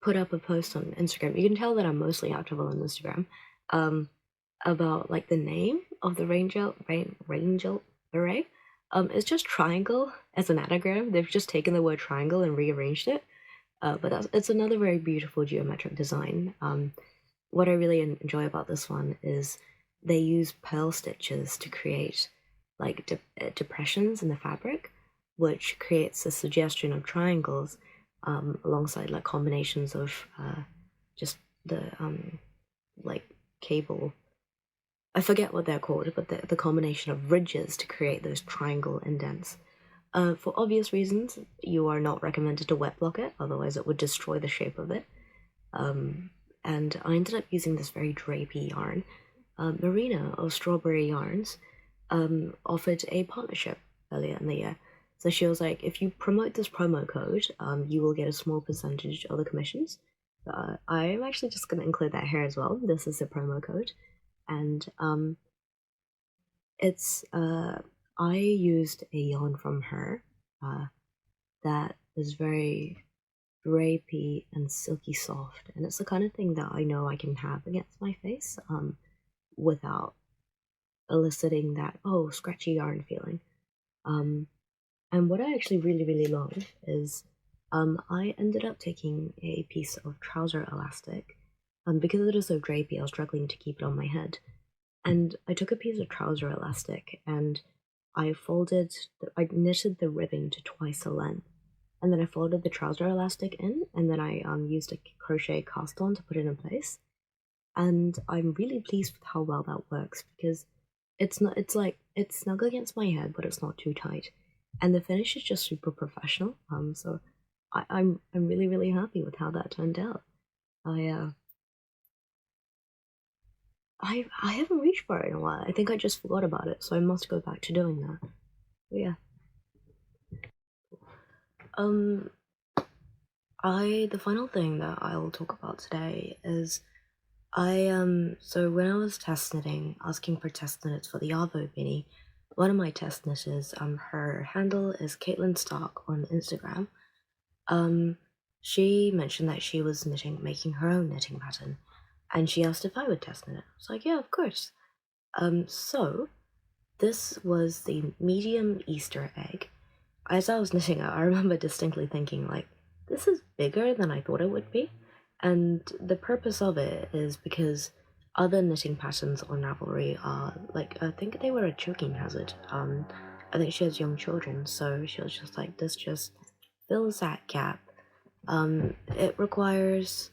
put up a post on Instagram. You can tell that I'm mostly active on Instagram. About like the name of the Raingelt beret. It's just triangle as an anagram. They've just taken the word triangle and rearranged it. But it's another very beautiful geometric design. What I really enjoy about this one is they use pearl stitches to create like depressions in the fabric, which creates a suggestion of triangles alongside like combinations of just the like cable. I forget what they're called, but the combination of ridges to create those triangle indents. For obvious reasons, you are not recommended to wet block it, otherwise it would destroy the shape of it. And I ended up using this very drapey yarn. Marina of Strawberry Yarns offered a partnership earlier in the year. So she was like, if you promote this promo code, you will get a small percentage of the commissions. I'm actually just going to include that here as well. This is the promo code. And it's I used a yarn from her that is very drapey and silky soft, and it's the kind of thing that I know I can have against my face without eliciting that scratchy yarn feeling. And what I actually really love is I ended up taking a piece of trouser elastic. Because it is so drapey, I was struggling to keep it on my head. And I took a piece of trouser elastic and I knitted the ribbon to twice the length. And then I folded the trouser elastic in, and then I used a crochet cast on to put it in place. And I'm really pleased with how well that works, because it's snug against my head, but it's not too tight. And the finish is just super professional. So I'm really happy with how that turned out. I haven't reached for it in a while. I think I just forgot about it, so I must go back to doing that. But yeah. The final thing that I'll talk about today is so when I was test knitting, asking for test knits for the Arvo beanie, one of my test knitters, her handle is Caitlin Stark on Instagram. She mentioned that she was making her own knitting pattern, and she asked if I would test knit it. I was like, yeah, of course. So this was the medium Easter egg. As I was knitting it, I remember distinctly thinking, like, this is bigger than I thought it would be. And the purpose of it is because other knitting patterns on Ravelry are, like, I think they were a choking hazard. I think she has young children, so she was just like, this just fills that gap. It requires...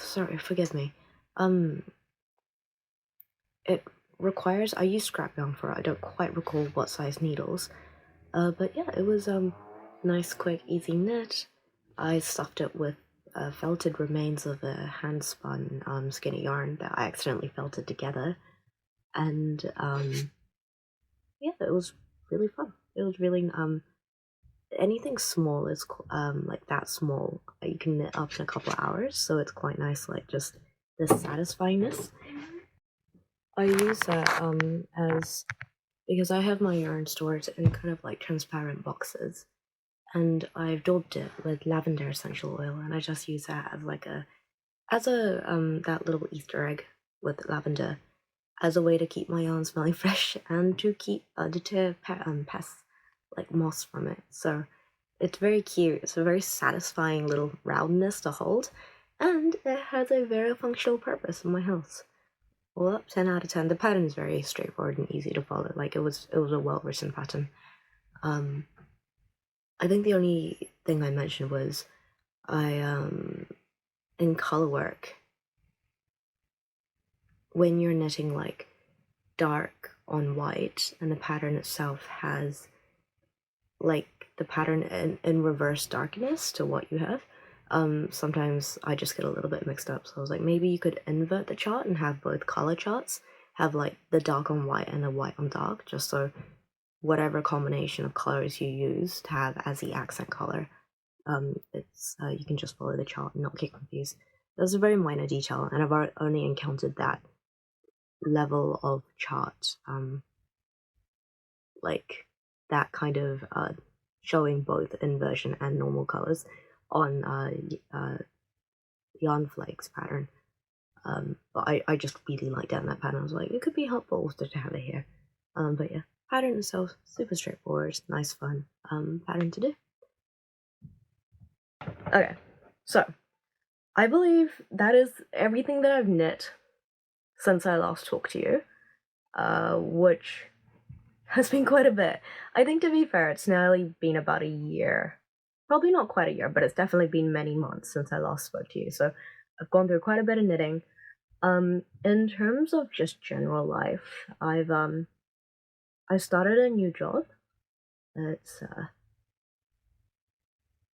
sorry, forgive me. It requires... I use scrap yarn for it. I don't quite recall what size needles. But yeah, it was nice, quick, easy knit. I stuffed it with felted remains of a hand-spun skinny yarn that I accidentally felted together. And yeah, it was really fun. It was really... anything small is like that small, you can knit up in a couple of hours, so it's quite nice, like just the satisfyingness. I use that as... because I have my yarn stored in kind of like transparent boxes, and I've daubed it with lavender essential oil, and I just use that as like that little Easter egg with lavender as a way to keep my yarn smelling fresh and to keep deter pests like moss from it. So it's very cute. It's a very satisfying little roundness to hold, and it has a very functional purpose in my house. Well, 10 out of 10. The pattern is very straightforward and easy to follow. Like, it was a well-written pattern. I think the only thing I mentioned was in color work, when you're knitting like dark on white and the pattern itself has like the pattern in reverse darkness to what you have, sometimes I just get a little bit mixed up. So I was like, maybe you could invert the chart and have both color charts have like the dark on white and the white on dark, just so whatever combination of colors you use to have as the accent color, it's you can just follow the chart and not get confused. That's a very minor detail, and I've only encountered that level of chart, like that kind of showing both inversion and normal colors on Yarn Flakes pattern. But I just really liked that in that pattern. I was like, it could be helpful also to have it here. But yeah, pattern itself, super straightforward, nice, fun pattern to do. Okay, so I believe that is everything that I've knit since I last talked to you, which has been quite a bit. I think, to be fair, it's nearly been about a year. Probably not quite a year, but it's definitely been many months since I last spoke to you. So I've gone through quite a bit of knitting. In terms of just general life, I started a new job. It's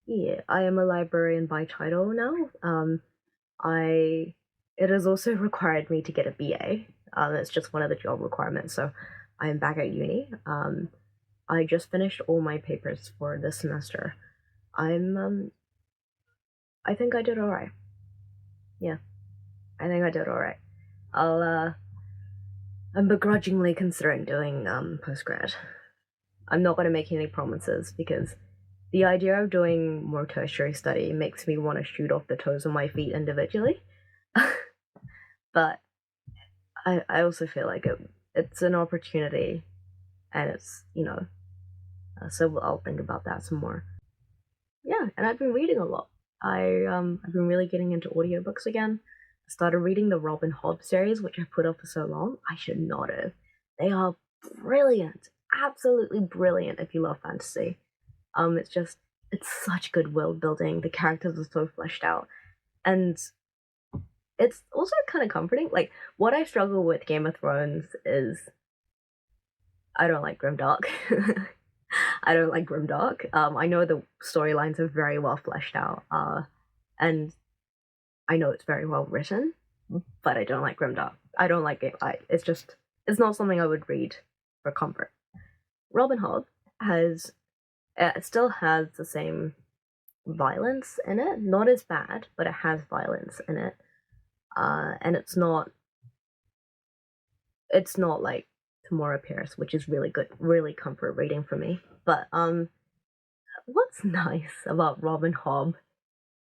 yeah, I am a librarian by title now. It has also required me to get a BA. It's just one of the job requirements. So I am back at uni. I just finished all my papers for this semester. I think I did alright. Yeah, I think I did alright. I'm begrudgingly considering doing postgrad. I'm not going to make any promises because the idea of doing more tertiary study makes me want to shoot off the toes of my feet individually. But I also feel like it's an opportunity, and it's, so I'll think about that some more. Yeah, and I've been reading a lot. I've been really getting into audiobooks again. I started reading the Robin Hobb series, which I put off for so long. I should not have. They are brilliant, absolutely brilliant if you love fantasy. It's such good world building. The characters are so fleshed out, and it's also kind of comforting. Like, what I struggle with Game of Thrones is I don't like grimdark. I don't like grimdark. I know the storylines are very well fleshed out, and I know it's very well written, but I don't like grimdark. I don't like it. It's not something I would read for comfort. Robin Hobb still has the same violence in it. Not as bad, but it has violence in it. And it's not like Tamora Pierce, which is really good, really comfort reading for me. But what's nice about Robin Hobb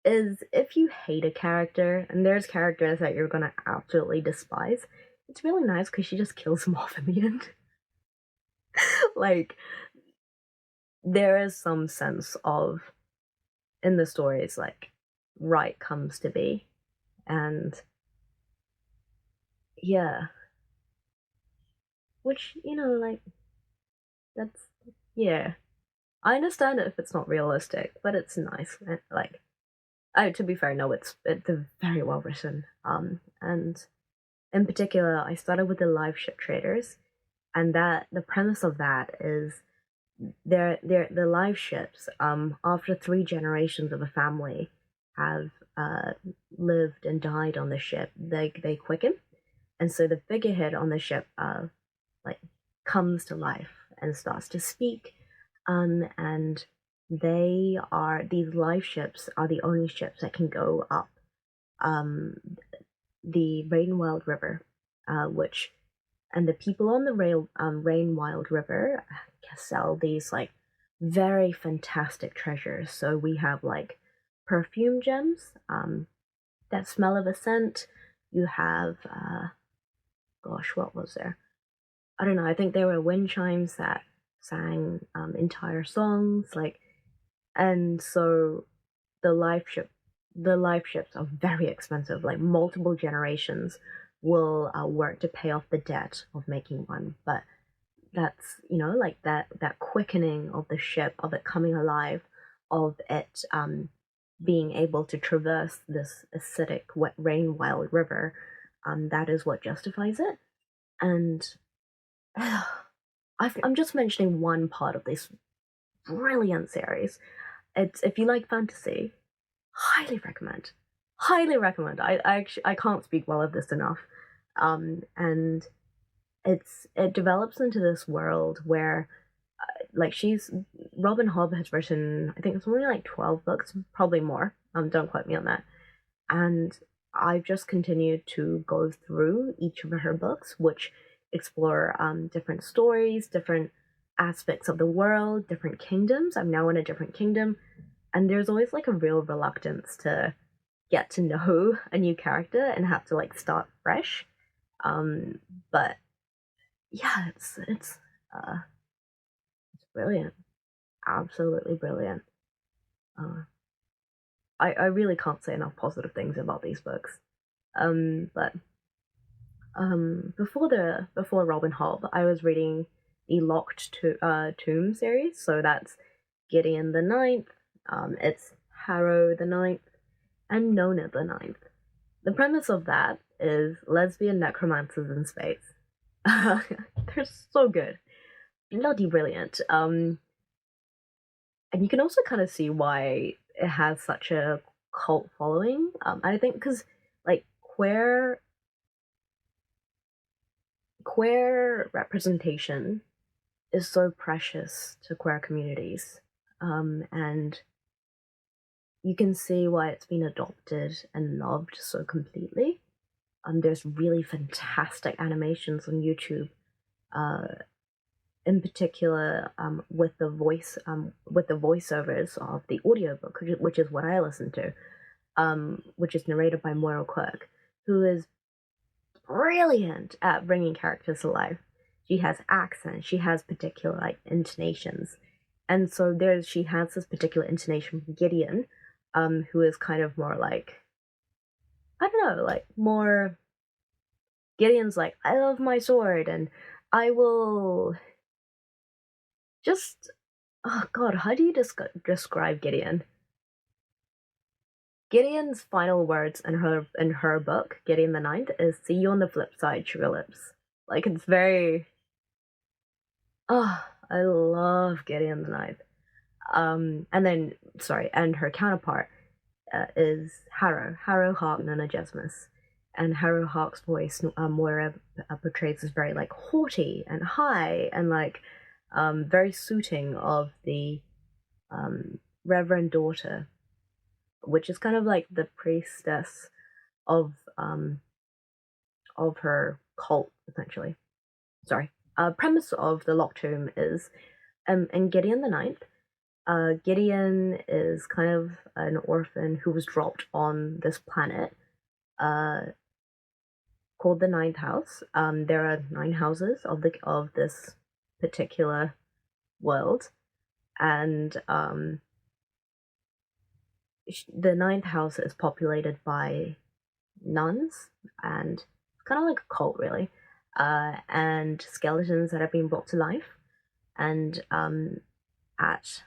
is if you hate a character, and there's characters that you're gonna absolutely despise, it's really nice because she just kills them off in the end. Like, there is some sense of, in the stories, like, Wright comes to be, and yeah. Which, like, that's, yeah. I understand it if it's not realistic, but it's nice. Like, to be fair, no, it's very well written. And in particular, I started with the Liveship Traders, and that the premise of that is the live ships, after 3 generations of a family have lived and died on the ship, they quicken, and so the figurehead on the ship like comes to life and starts to speak, and these live ships are the only ships that can go up the Rainwild River, and the people on the Rainwild River sell these like very fantastic treasures. So we have like perfume gems that smell of a scent. You have what was there? I don't know. I think there were wind chimes that sang entire songs, like, and so the life ships are very expensive. Like, multiple generations will work to pay off the debt of making one, but that's, like, that quickening of the ship, of it coming alive, of it being able to traverse this acidic wet Rainwild River, that is what justifies it. And I'm just mentioning one part of this brilliant series. It's, if you like fantasy, highly recommend. Highly recommend. I can't speak well of this enough. And it develops into this world where, like, Robin Hobb has written, I think it's only like 12 books, probably more. Don't quote me on that. And I've just continued to go through each of her books, which explore different stories, different aspects of the world, different kingdoms. I'm now in a different kingdom, and there's always like a real reluctance to get to know a new character and have to like start fresh. But yeah, it's brilliant, absolutely brilliant. I really can't say enough positive things about these books. But before Robin Hobb, I was reading the Locked Tomb series. So that's Gideon the Ninth, it's Harrow the Ninth, and Nona the Ninth. The premise of that is lesbian necromancers in space. They're so good, bloody brilliant. And you can also kind of see why it has such a cult following. I think because like queer representation is so precious to queer communities, and you can see why it's been adopted and loved so completely. There's really fantastic animations on YouTube in particular with the voiceovers of the audiobook, which is what I listen to, which is narrated by Moira Quirk, who is brilliant at bringing characters to life. She has accents, she has particular like intonations, and so she has this particular intonation from Gideon, who is kind of more like, I don't know, like more. Gideon's like, I love my sword, and I will just. Oh God, how do you describe Gideon? Gideon's final words in her book, Gideon the Ninth, is "See you on the flip side, sugar lips." Like, it's very. Oh, I love Gideon the Ninth. And her counterpart is Harrow Hark.knit. And Harrow Hark's voice, Moira portrays as very like haughty and high and like very suiting of the Reverend Daughter, which is kind of like the priestess of her cult, essentially. Sorry. Premise of the Locked Tomb is, in Gideon the Ninth, Gideon is kind of an orphan who was dropped on this planet called the Ninth House. There are 9 houses of this particular world, and the Ninth House is populated by nuns, and kind of like a cult, really, and skeletons that have been brought to life, and at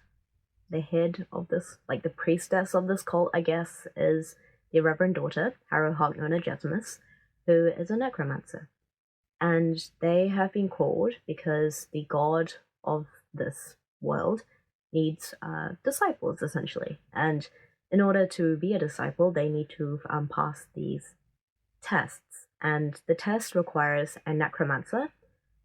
the head of this, like the priestess of this cult, I guess, is the Reverend Daughter, Harrow Hark.knit, who is a necromancer. And they have been called because the god of this world needs disciples, essentially. And in order to be a disciple, they need to pass these tests. And the test requires a necromancer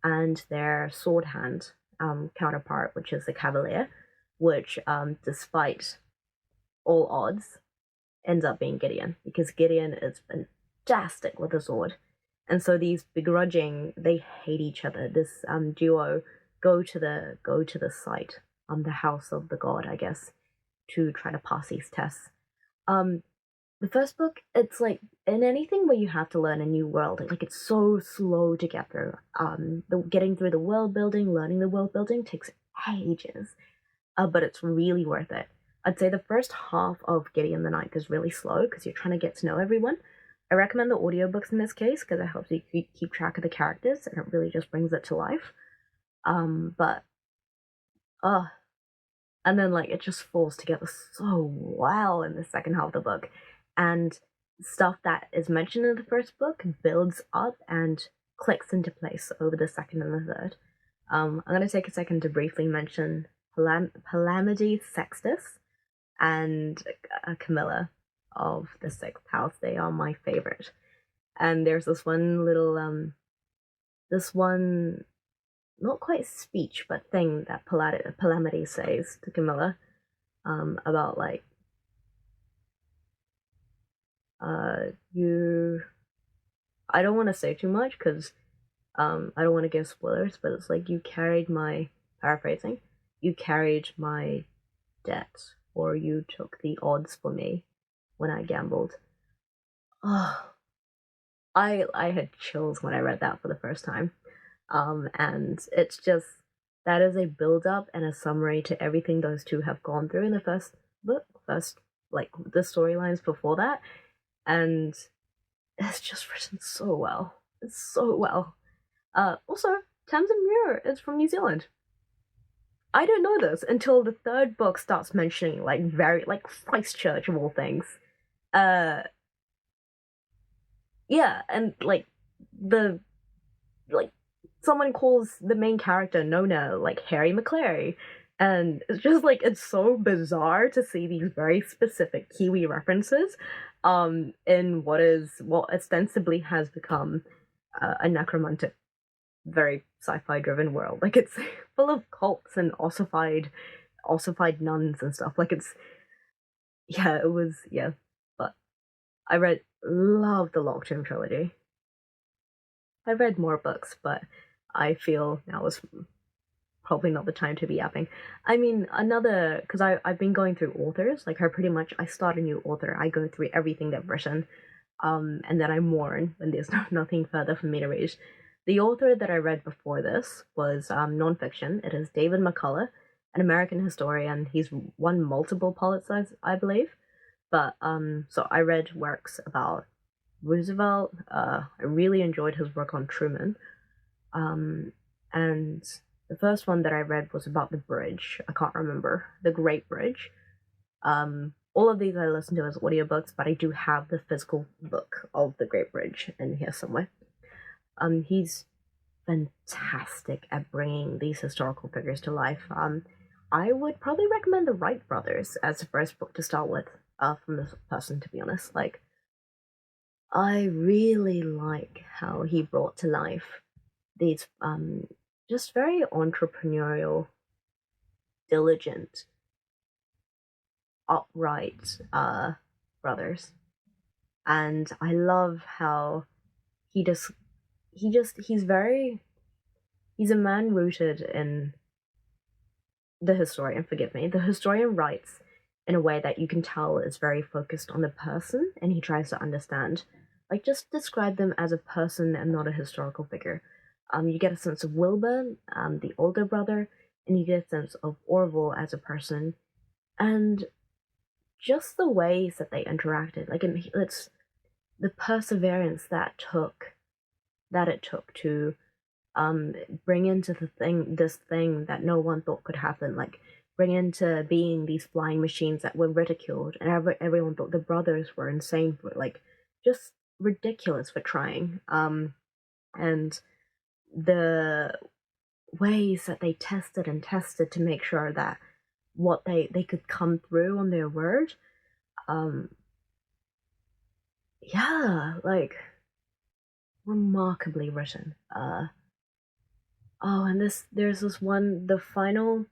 and their sword hand counterpart, which is the cavalier, which, despite all odds, ends up being Gideon, because Gideon is fantastic with a sword. And so these begrudging, they hate each other. This duo go to the site, the house of the god, I guess, to try to pass these tests. The first book, it's like in anything where you have to learn a new world, like it's so slow to get through. Getting through the world building, learning the world building takes ages, but it's really worth it. I'd say the first half of Gideon the Ninth is really slow because you're trying to get to know everyone. I recommend the audiobooks in this case because it helps you keep track of the characters and it really just brings it to life. And then like it just falls together so well in the second half of the book, and stuff that is mentioned in the first book builds up and clicks into place over the second and the third. I'm going to take a second to briefly mention Palamede Sextus and Camilla of the Sixth House. They are my favorite. And there's this one little not quite speech but thing that Palamede says to Camilla about like I don't want to say too much because I don't want to give spoilers, but it's like, you carried my debt, or you took the odds for me when I gambled. Oh, I had chills when I read that for the first time. And it's just, that is a build-up and a summary to everything those two have gone through in the first book, like the storylines before that, and it's just written so well. It's so well. Also, Tamysn Muir is from New Zealand. I don't know this until the third book starts mentioning like Christchurch of all things. Yeah, and like someone calls the main character Nona like Harry McClary, and it's just like, it's so bizarre to see these very specific Kiwi references in what ostensibly has become a necromantic, very sci-fi driven world. Like, it's full of cults and ossified nuns and stuff. Like, it was. But I loved the Locked Tomb trilogy. I read more books, but I feel now is probably not the time to be yapping. I mean, because I've been going through authors, like I start a new author, I go through everything they've written, and then I mourn when there's nothing further for me to read. The author that I read before this was nonfiction. It is David McCullough, an American historian. He's won multiple Pulitzers, I believe. But so I read works about Roosevelt. I really enjoyed his work on Truman. And the first one that I read was about the bridge. I can't remember. The Great Bridge. All of these I listen to as audiobooks, but I do have the physical book of the Great Bridge in here somewhere. He's fantastic at bringing these historical figures to life. I would probably recommend the Wright Brothers as the first book to start with, from this person, to be honest. Like, I really like how he brought to life these just very entrepreneurial, diligent, upright brothers. And I love how he's a man rooted in the historian, forgive me. The historian writes in a way that you can tell is very focused on the person, and he tries to understand, like, just describe them as a person and not a historical figure. You get a sense of Wilbur, the older brother, and you get a sense of Orville as a person, and just the ways that they interacted. Like, it's the perseverance that it took to bring into this thing that no one thought could happen, like bring into being these flying machines that were ridiculed, and everyone thought the brothers were insane for, like, just ridiculous for trying. And the ways that they tested to make sure that what they could come through on their word. Yeah, like, remarkably written. And there's this one, the final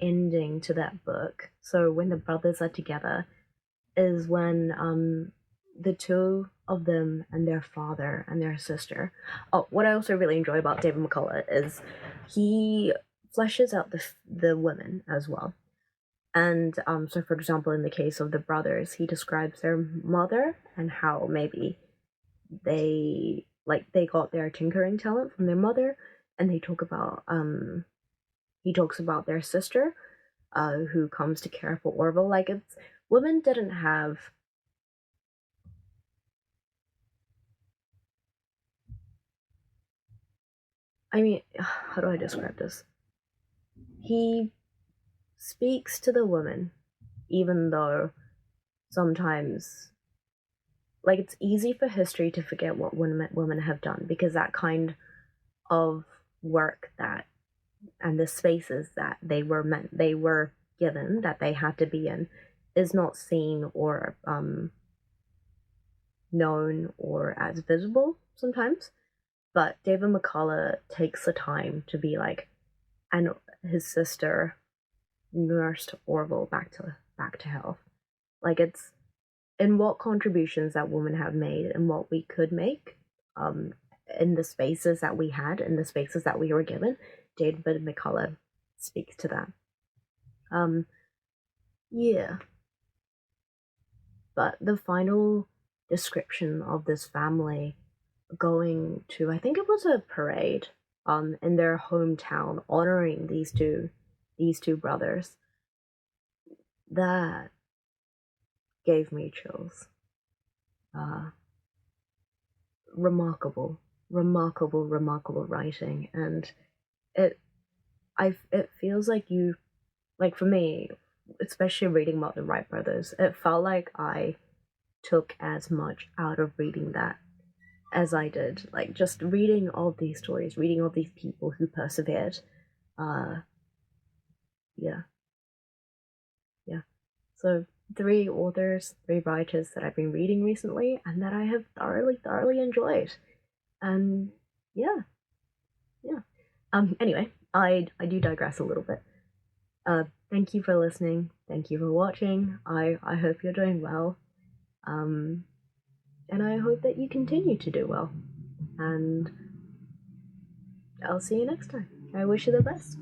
ending to that book. So when the brothers are together is when the two of them and their father and their sister. Oh, what I also really enjoy about David McCullough is he fleshes out the women as well. And so for example, in the case of the brothers, he describes their mother and how maybe they got their tinkering talent from their mother, and he talks about their sister, who comes to care for Orville. Like, it's women didn't have I mean, how do I describe this? He speaks to the woman, even though sometimes, like, it's easy for history to forget what women have done, because that kind of work and the spaces that they were given, that they had to be in, is not seen or known or as visible sometimes. But David McCullough takes the time to be like, and his sister nursed Orville back to health. Like, it's in what contributions that women have made and what we could make, in the spaces that we had, in the spaces that we were given. David McCullough speaks to that. Yeah. But the final description of this family going to, I think it was a parade, in their hometown, honoring these two brothers, that gave me chills. Remarkable writing, and it feels like for me, especially reading about the Wright brothers, it felt like I took as much out of reading that as I did, like, just reading all these stories, reading all these people who persevered. Yeah. So 3 authors, 3 writers that I've been reading recently, and that I have thoroughly enjoyed. And yeah. Anyway, I do digress a little bit. Thank you for listening. Thank you for watching. I hope you're doing well. And I hope that you continue to do well. And I'll see you next time. I wish you the best.